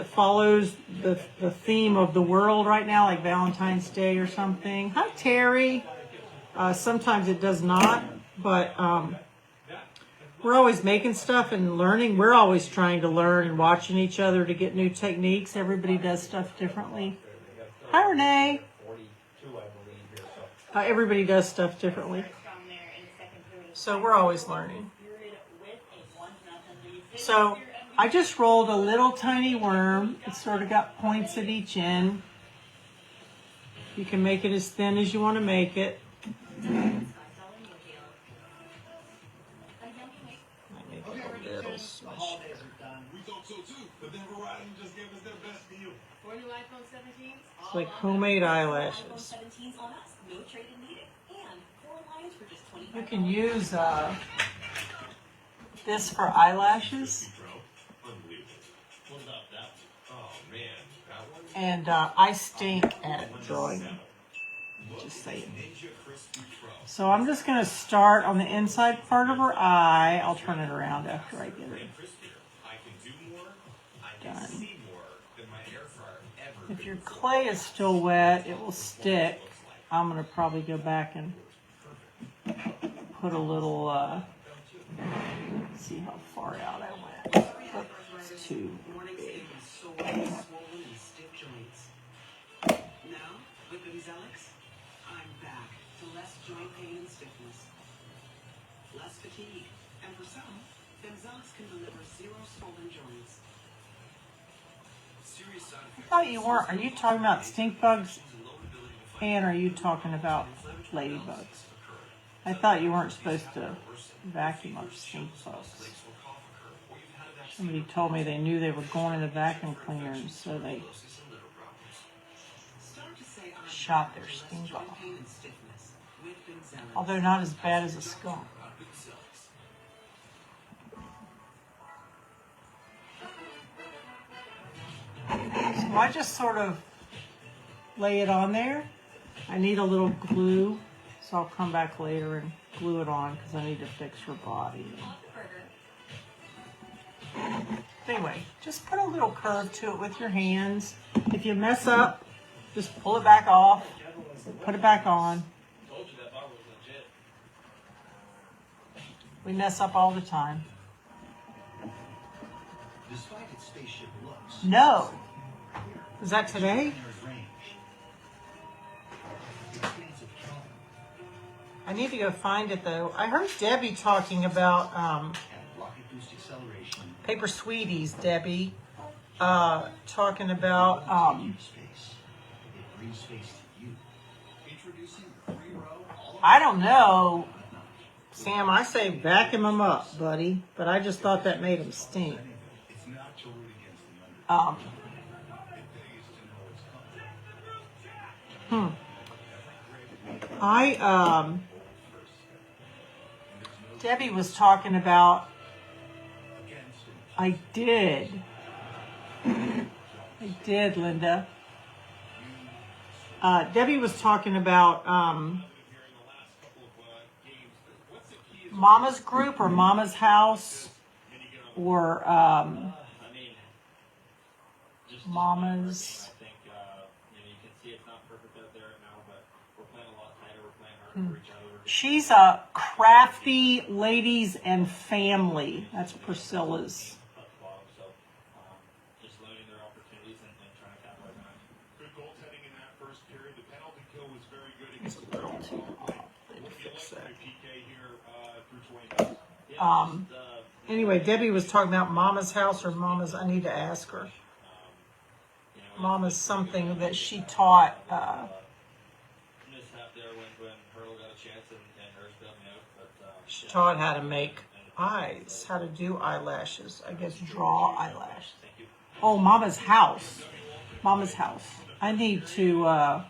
follows the theme of the world right now, like Valentine's Day or something. Hi, Terry. Sometimes it does not, but we're always making stuff and learning. We're always trying to learn and watching each other to get new techniques. Everybody does stuff differently. Hi, Renee. Everybody does stuff differently. So we're always learning. So I just rolled a little tiny worm. It's sort of got points at each end. You can make it as thin as you want to make it. I make it a little smushy. It's like homemade eyelashes. You can use this for eyelashes. And I stink at drawing them. Just saying. So I'm just going to start on the inside part of her eye. I'll turn it around after I get it done. If your clay is still wet, it will stick. I'm going to probably go back and put a little, see how far out I went. It's too big. Now, with Bimzelx, I'm back to less joint pain and stiffness, less fatigue, and for some, Bimzelx can deliver 0 swollen joints. I thought you weren't. Are you talking about stink bugs? And are you talking about ladybugs? I thought you weren't supposed to vacuum up stink bugs. Somebody told me they knew they were going in the vacuum cleaner, and so they shot their stink off. Although not as bad as a skunk. So I just sort of lay it on there. I need a little glue, so I'll come back later and glue it on because I need to fix her body. Anyway, just put a little curve to it with your hands. If you mess up, just pull it back off, put it back on. We mess up all the time. Despite its spaceship looks, No. Was that today? I need to go find it though. I heard Debbie talking about Paper Sweeties, Debbie, talking about I don't know. Sam, I say vacuum them up, buddy, but I just thought that made them stink. Debbie was talking about, I did, Linda. Debbie was talking about Mama's group or Mama's house or Mama's. She's a Crafty Ladies and Family. That's Priscilla's. It's a little too long. Let me fix that. Anyway, Debbie was talking about Mama's house or Mama's. I need to ask her. Mama's something that she taught. She taught how to make eyes, how to do eyelashes. I guess draw eyelashes. Oh, Mama's house. Mama's house. I need to.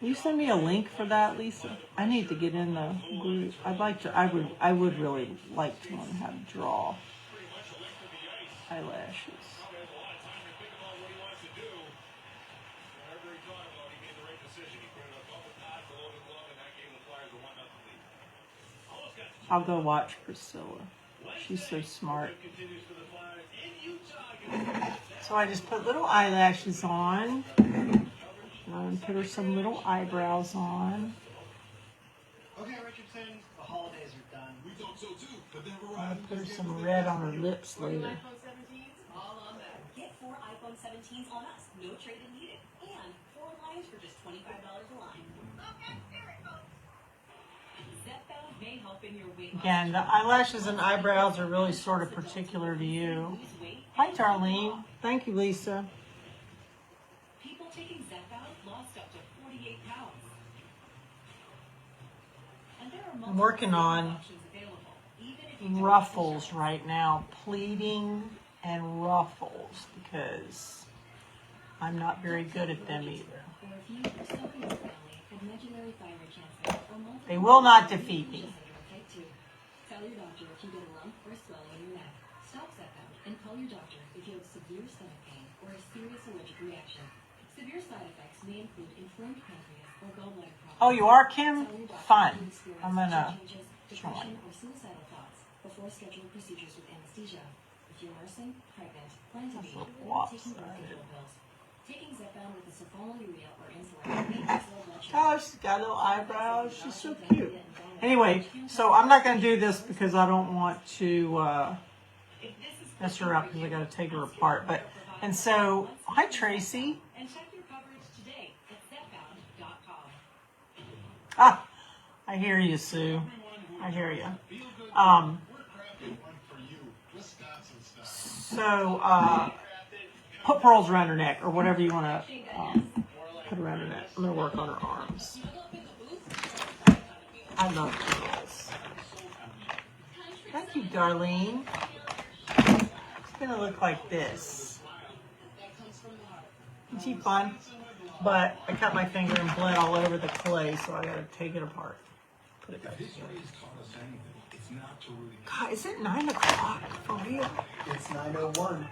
Will you send me a link for that, Lisa? I need to get in the group. I'd like to. I would really like to learn how to draw eyelashes. I'll go watch Priscilla. She's so smart. So I just put little eyelashes on. And put her some little eyebrows on. Okay, Richardson, the holidays are done. We thought so too, but then I'll put her some red on her lips later. Get 4 iPhone 17s on us. No trade-in needed. And 4 lines for just $25 a line. Okay, here it goes. Zepbound may help helping your weight loss Again, the eyelashes and eyebrows are really sort of particular to you. lose weight. Hi, Darlene. Thank you, Lisa. People taking Zepbound lost up to 48 pounds. And there are I'm multiple working on options available, even if you don't ruffles right now, pleating and ruffles, because I'm not very good at them either. Or if you or someone in your family have medullary thyroid cancer or multiple They will not defeat me. type 2. Tell your doctor if you get a lump or swelling in your neck. Stop Zepbound and call your doctor if you have severe stomach pain or a serious allergic reaction. Severe side effects may include inflamed pancreas or gallbladder problems. Oh, you are, Kim? Tell your doctor Fun. if you experience I'm gonna changes, join. depression, or suicidal thoughts before scheduled procedures with anesthesia. If you're nursing, pregnant, plan to be, That's or what taking birth was control pills. Taking Zepbound with a sulfonylurea or insulin may cause low blood sugar. Oh, she's got little eyebrows. She's so cute. Anyway, so I'm not going to do this because I don't want to mess her up because I got to take her apart. And so, hi, Tracy. And check your coverage today at Zepbound.com. Ah, I hear you, Sue. I hear you. So, put pearls around her neck or whatever you want to put around her neck. I'm going to work on her arms. I love pearls. Thank you, Darlene. It's going to look like this. Isn't she fun? But I cut my finger and bled all over the clay, so I got to take it apart. Put it back together. God, is it 9 o'clock for real? It's 9:01.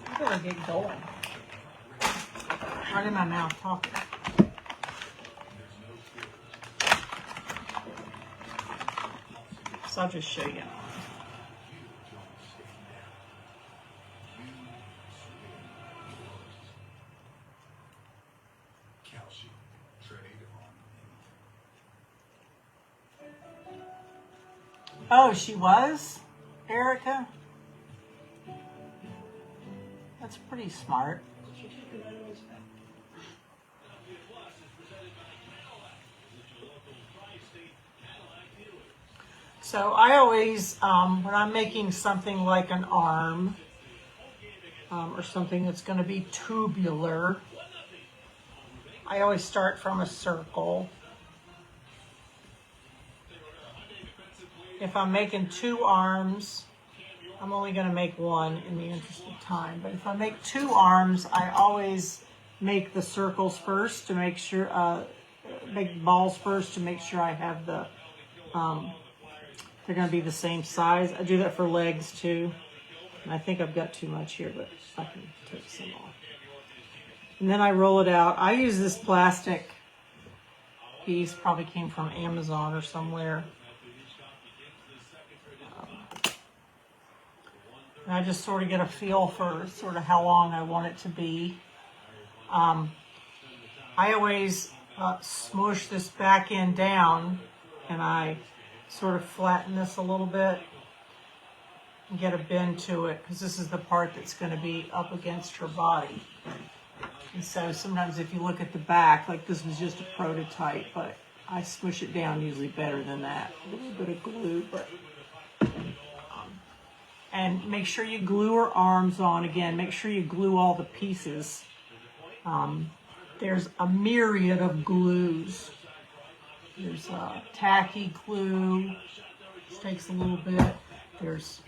I better get going. Right in my mouth talking. So I'll just show you. Oh, she was? Erica? That's pretty smart. So I always, when I'm making something like an arm, or something that's going to be tubular, I always start from a circle. If I'm making 2 arms, I'm only going to make 1 in the interest of time. But if I make 2 arms, I always make the circles first to make sure, make balls first to make sure I have the, they're going to be the same size. I do that for legs too. And I think I've got too much here, but I can take some off. And then I roll it out. I use this plastic piece, probably came from Amazon or somewhere. And I just sort of get a feel for sort of how long I want it to be. I always smoosh this back end down, and I sort of flatten this a little bit and get a bend to it, because this is the part that's going to be up against her body. And so sometimes if you look at the back, like this was just a prototype, but I smush it down usually better than that. A little bit of glue, but... and make sure you glue her arms on. Again, make sure you glue all the pieces. There's a myriad of glues. There's tacky glue, which takes a little bit. There's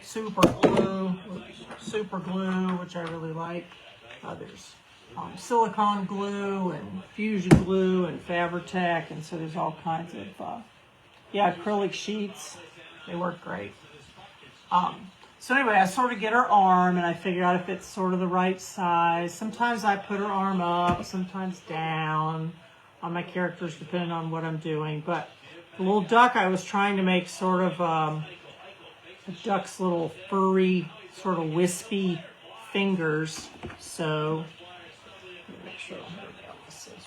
super glue, which I really like. There's silicone glue and fusion glue and Fabri-Tac, and so there's all kinds of, acrylic sheets. They work great. So anyway, I sort of get her arm and I figure out if it's sort of the right size. Sometimes I put her arm up, sometimes down on my characters, depending on what I'm doing. But the little duck, I was trying to make sort of a duck's little furry, sort of wispy fingers. So, let me make sure I have the scissors.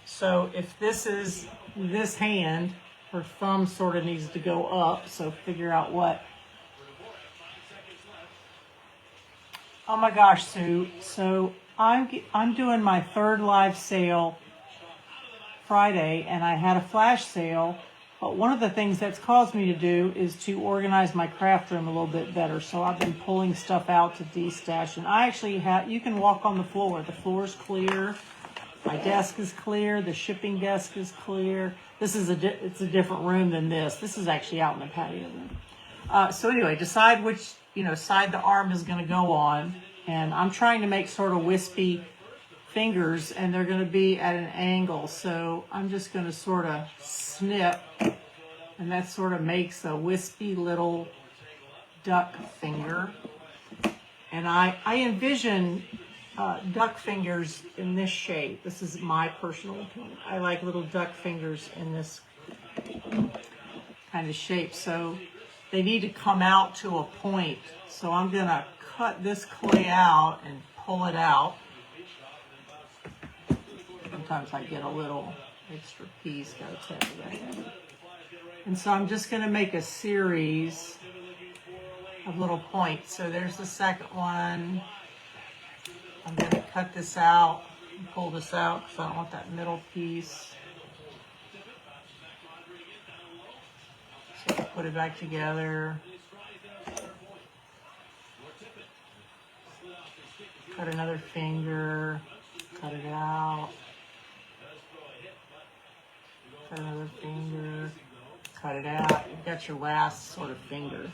So if this is this hand, her thumb sort of needs to go up, so figure out what. Oh my gosh, Sue. So I'm doing my 3rd live sale Friday, and I had a flash sale. But one of the things that's caused me to do is to organize my craft room a little bit better. So I've been pulling stuff out to de-stash. And I actually have, you can walk on the floor. The floor's clear. My desk is clear. The shipping desk is clear. This is it's a different room than this. This is actually out in the patio room. So anyway, decide which, side the arm is going to go on. And I'm trying to make sort of wispy fingers, and they're going to be at an angle. So I'm just going to sort of snip, and that sort of makes a wispy little duck finger. And I envision duck fingers in this shape. This is my personal opinion. I like little duck fingers in this kind of shape. So they need to come out to a point. So I'm going to cut this clay out and pull it out. Sometimes I get a little extra piece, gotta tell you that. And so I'm just gonna make a series of little points. So there's the second one. I'm gonna cut this out and pull this out because I don't want that middle piece. So I'll put it back together. Cut another finger, cut it out. Cut another finger, cut it out. You've got your last sort of finger.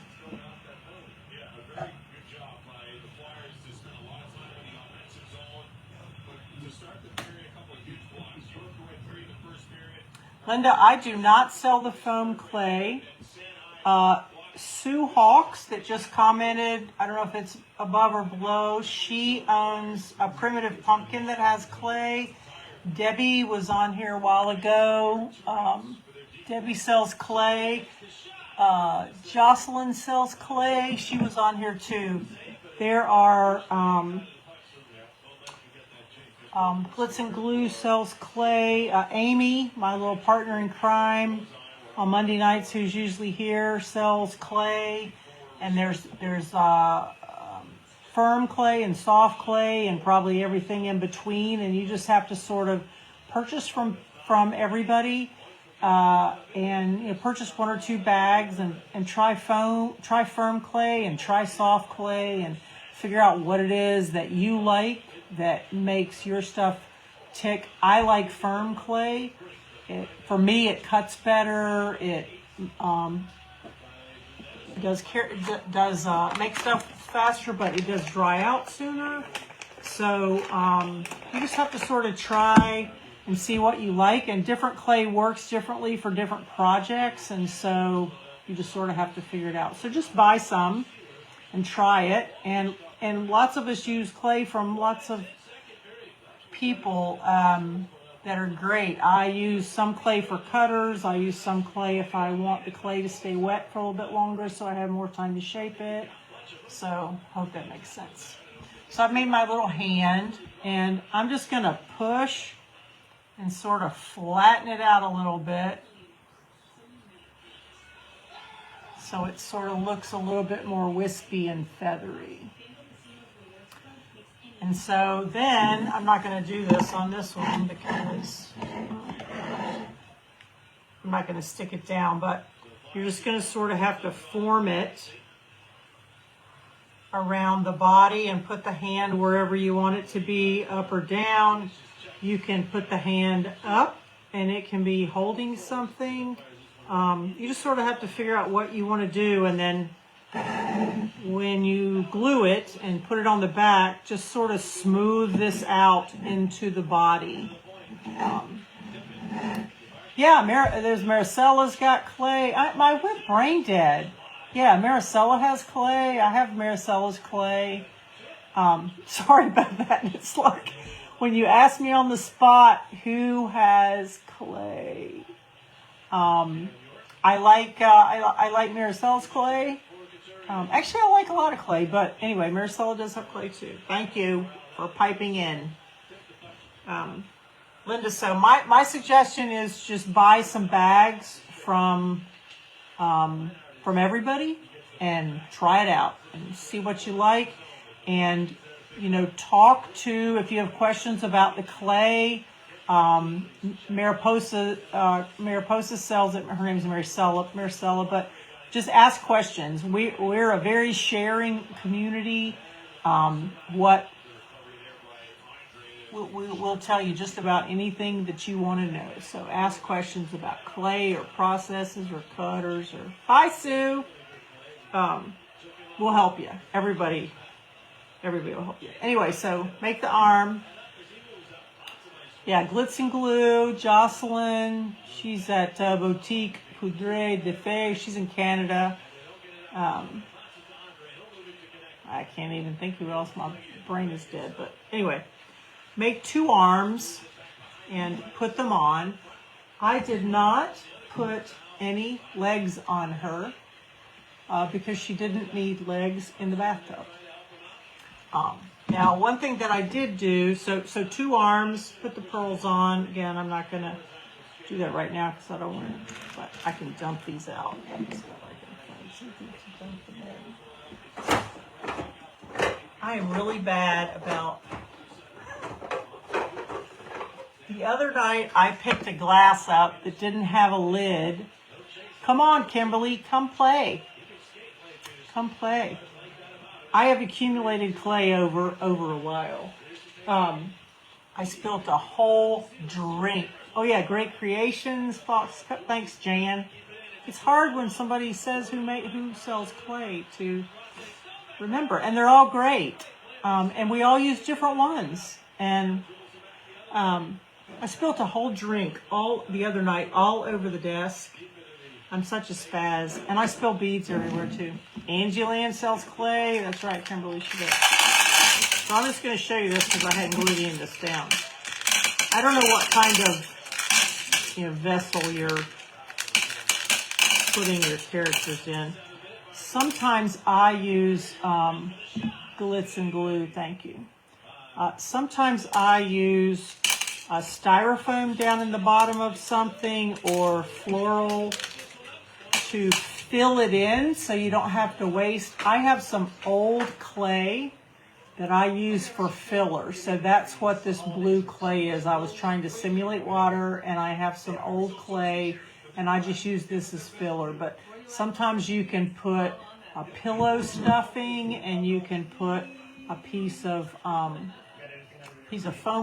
Linda, I do not sell the foam clay. Sue Hawks that just commented, I don't know if it's above or below, she owns a primitive pumpkin that has clay. Debbie was on here a while ago. Debbie sells clay. Jocelyn sells clay. She was on here too. There are Glitz and Glue sells clay. Amy, my little partner in crime, on Monday nights, who's usually here, sells clay. And there's firm clay and soft clay and probably everything in between, and you just have to sort of purchase from everybody and purchase 1 or 2 bags and try firm clay and try soft clay and figure out what it is that you like that makes your stuff tick. I like firm clay. For me, it cuts better. It does make stuff faster, but it does dry out sooner. So you just have to sort of try and see what you like, and different clay works differently for different projects, and so you just sort of have to figure it out. So just buy some and try it, and lots of us use clay from lots of people that are great. I use some clay for cutters. I use some clay if I want the clay to stay wet for a little bit longer so I have more time to shape it. So hope that makes sense. So I've made my little hand, and I'm just going to push and sort of flatten it out a little bit so it sort of looks a little bit more wispy and feathery. And so then I'm not going to do this on this one because I'm not going to stick it down, but you're just going to sort of have to form it around the body and put the hand wherever you want it to be, up or down. You can put the hand up and it can be holding something. You just sort of have to figure out what you want to do, and then when you glue it and put it on the back, just sort of smooth this out into the body. There's Maricella's got clay. I went brain dead. Yeah, Maricela has clay. I have Maricella's clay. Sorry about that. It's like when you ask me on the spot who has clay. I like Maricella's clay. Actually, I like a lot of clay, but anyway, Maricela does have clay too. Thank you for piping in. Linda, so my suggestion is just buy some bags from everybody and try it out and see what you like. And, talk to, if you have questions about the clay, Mariposa sells it. Her name's Maricela, but just ask questions. We're a very sharing community. We'll tell you just about anything that you want to know. So ask questions about clay or processes or cutters or hi Sue. We'll help you. Everybody will help you. Anyway, so make the arm. Yeah, Glitz and Glue, Jocelyn. She's at Boutique Poudre de Fée. She's in Canada. I can't even think who else. My brain is dead. But anyway, make 2 arms and put them on. I did not put any legs on her because she didn't need legs in the bathtub. Now, one thing that I did do, so 2 arms, put the pearls on. Again, I'm not going to do that right now because I don't want to, but I can dump these out. I am really bad about, the other night I picked a glass up that didn't have a lid. Come on, Kimberly, come play. Come play. I have accumulated clay over a while. I spilt a whole drink. Oh yeah, great creations. Fox, thanks, Jan. It's hard when somebody says who sells clay to remember, and they're all great. And we all use different ones. And I spilt a whole drink the other night all over the desk. I'm such a spaz. And I spill beads everywhere, too. Angie Land sells clay. That's right, Kimberly, she does. So I'm just going to show you this because I hadn't glued any of this down. I don't know what kind of vessel you're putting your characters in. Sometimes I use Glitz and Glue. Thank you. Sometimes I use styrofoam down in the bottom of something or floral to fill it in so you don't have to waste. I have some old clay that I use for filler. So that's what this blue clay is. I was trying to simulate water and I have some old clay and I just use this as filler. But sometimes you can put a pillow stuffing and you can put a piece of foam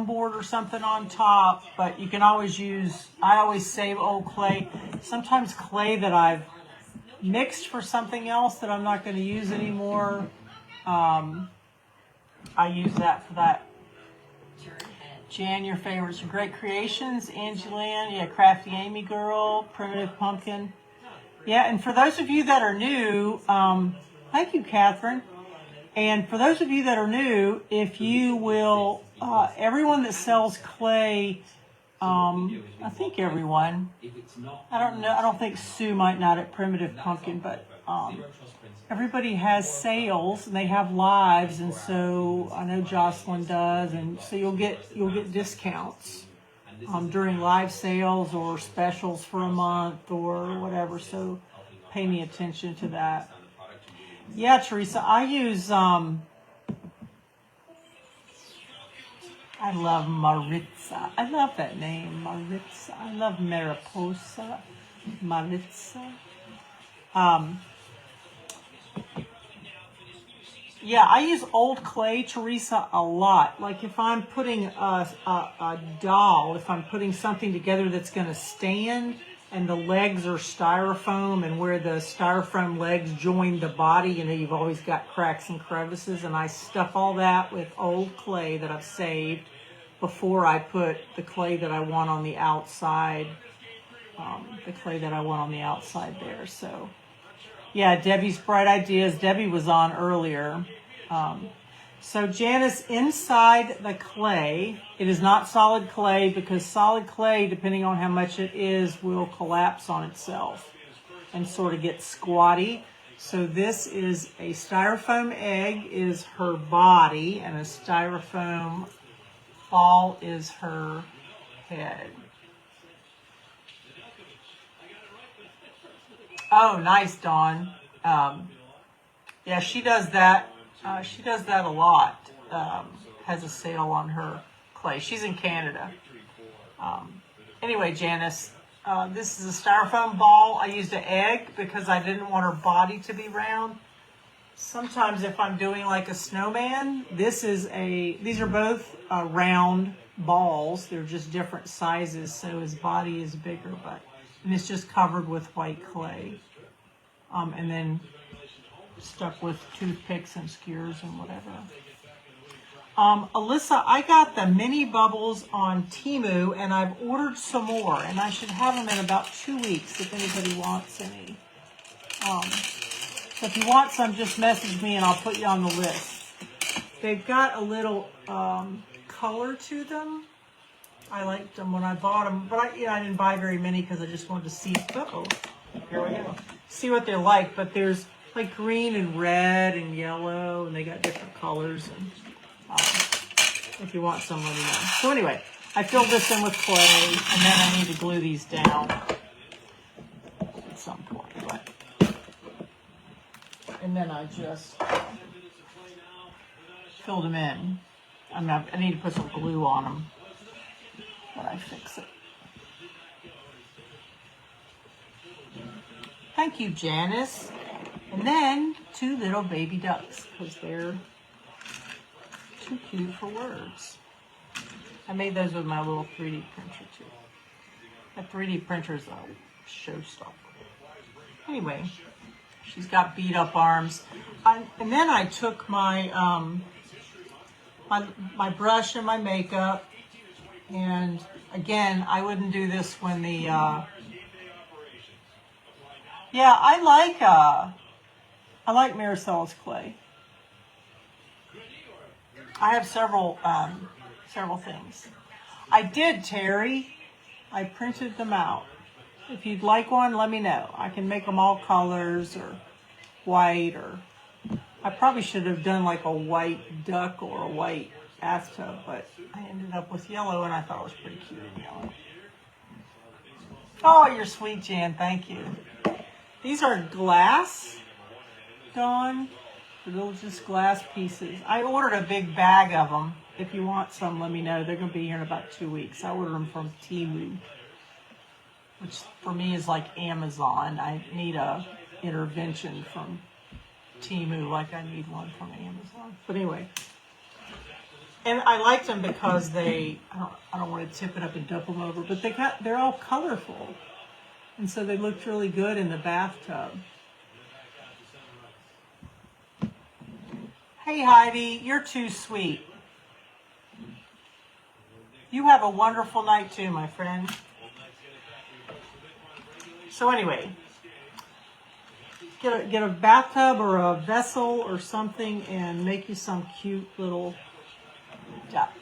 board or something on top, but you can always use, I always save old clay. Sometimes clay that I've mixed for something else that I'm not going to use anymore, I use that for that. Jan, your favorites are Great Creations, Angie Land, yeah, Crafty Amy Girl, Primitive Pumpkin. Yeah, and for those of you that are new, thank you, Catherine. And for those of you that are new, if you will, everyone that sells clay, I think everyone, I don't know, I don't think Sue might not at Primitive Pumpkin, but everybody has sales and they have lives, and so I know Jocelyn does, and so you'll get discounts during live sales or specials for a month or whatever, so pay me attention to that. Yeah, Teresa, I use, I love Maritza. I love that name, Maritza. I love Mariposa, Maritza. Yeah, I use old clay, Teresa, a lot. Like if I'm putting a doll, if I'm putting something together that's going to stand and the legs are styrofoam and where the styrofoam legs join the body, you've always got cracks and crevices, and I stuff all that with old clay that I've saved before I put the clay that I want on the outside, there. So, yeah, Debbie's Bright Ideas. Debbie was on earlier. So Janice, inside the clay, it is not solid clay because solid clay, depending on how much it is, will collapse on itself and sort of get squatty. So this is a styrofoam egg is her body and a styrofoam ball is her head. Oh, nice, Dawn. Yeah, she does that. She does that a lot. Has a sale on her clay. She's in Canada. Anyway, Janice, this is a styrofoam ball. I used an egg because I didn't want her body to be round. Sometimes if I'm doing like a snowman, these are both round balls. They're just different sizes, so his body is bigger, and it's just covered with white clay. And then stuck with toothpicks and skewers and whatever. Alyssa, I got the mini bubbles on Temu, and I've ordered some more, and I should have them in about 2 weeks if anybody wants any. So if you want some, just message me and I'll put you on the list. They've got a little color to them. I liked them when I bought them, but I didn't buy very many because I just wanted to see. Here we go. See what they're like, but there's like green and red and yellow, and they got different colors. And if you want some, let me know. So anyway, I filled this in with clay, and then I need to glue these down at some point. And then I just filled them in. I need to put some glue on them when I fix it. Thank you, Janice. And then 2 little baby ducks, because they're too cute for words. I made those with my little 3D printer, too. My 3D printer's a showstopper. Anyway, she's got beat up arms. And then I took my my brush and my makeup, and again, I wouldn't do this when the yeah, I like Marisol's clay. I have several things. I did, Terry. I printed them out. If you'd like one, let me know. I can make them all colors or white, or I probably should have done like a white duck or a white bathtub, but I ended up with yellow, and I thought it was pretty cute in yellow. Oh, you're sweet, Jan. Thank you. These are glass, Dawn. They're just glass pieces. I ordered a big bag of them. If you want some, let me know. They're going to be here in about 2 weeks. I ordered them from Temu, which for me is like Amazon. I need a intervention from Temu like I need one from Amazon. But anyway, and I liked them because I don't want to tip it up and dump them over, but they're all colorful, and so they looked really good in the bathtub. Hey Heidi, you're too sweet. You have a wonderful night too, my friend. So anyway, get a bathtub or a vessel or something and make you some cute little duck.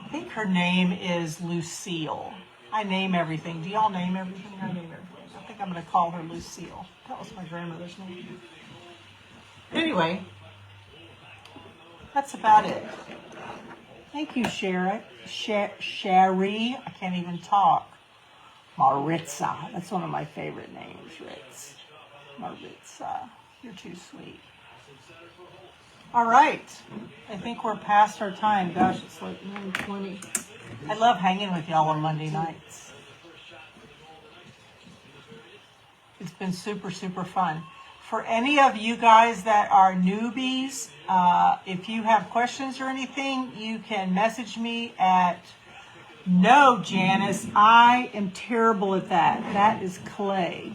I think her name is Lucille. I name everything. Do y'all name everything? I name everything. I think I'm going to call her Lucille. That was my grandmother's name. Anyway, that's about it. Thank you, Sherry. Sherry. I can't even talk. Maritza. That's one of my favorite names, Ritz. Maritza. You're too sweet. All right. I think we're past our time. Gosh, it's like 9:20. I love hanging with y'all on Monday nights. It's been super, super fun. For any of you guys that are newbies, if you have questions or anything, you can message me at No, Janice, I am terrible at that. That is clay.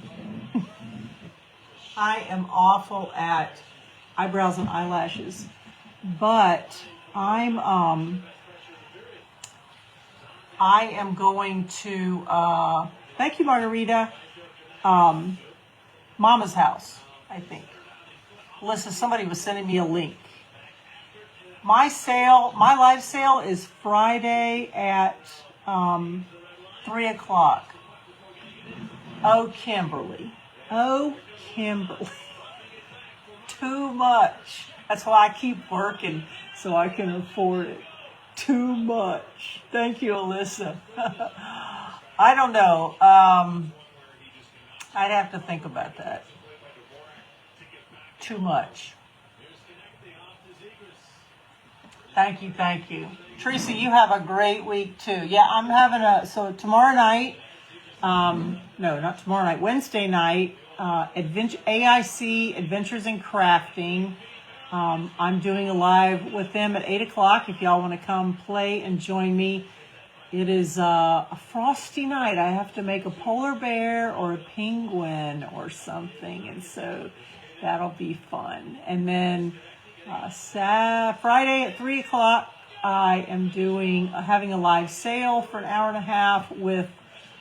I am awful at eyebrows and eyelashes. But I am going to, thank you, Margarita, Mama's house, I think. Listen, somebody was sending me a link. My live sale is Friday at 3 o'clock. Oh, Kimberly. Too much. That's why I keep working, so I can afford it. Too much. Thank you, Alyssa. I don't know. I'd have to think about that. Too much. Thank you, thank you. Teresa, you have a great week too. Yeah, I'm having so tomorrow night, no, not tomorrow night, Wednesday night, AIC, Adventures in Crafting. I'm doing a live with them at 8 o'clock if y'all want to come play and join me. It is a frosty night. I have to make a polar bear or a penguin or something, and so that'll be fun. And then Friday at 3 o'clock, I am having a live sale for an hour and a half with,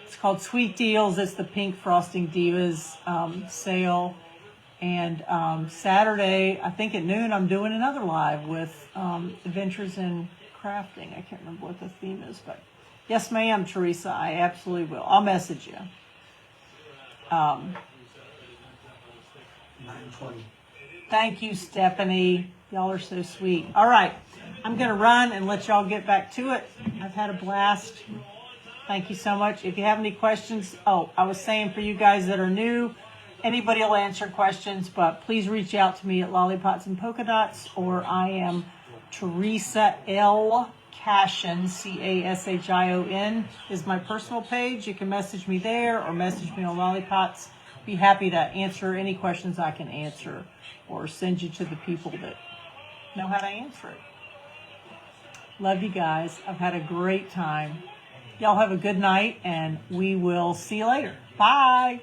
it's called Sweet Deals. It's the Pink Frosting Divas sale. And Saturday, I think at noon, I'm doing another live with Adventures in Crafting. I can't remember what the theme is, but yes, ma'am, Teresa, I absolutely will. I'll message you. 9:20. Thank you, Stephanie. Y'all are so sweet. All right, I'm going to run and let y'all get back to it. I've had a blast. Thank you so much. If you have any questions, I was saying for you guys that are new, anybody will answer questions, but please reach out to me at Lollipots and Polka Dots, or I am Teresa L. Cashion, Cashion is my personal page. You can message me there or message me on Lollipots. Be happy to answer any questions I can answer or send you to the people that know how to answer it. Love you guys. I've had a great time. Y'all have a good night, and we will see you later. Bye.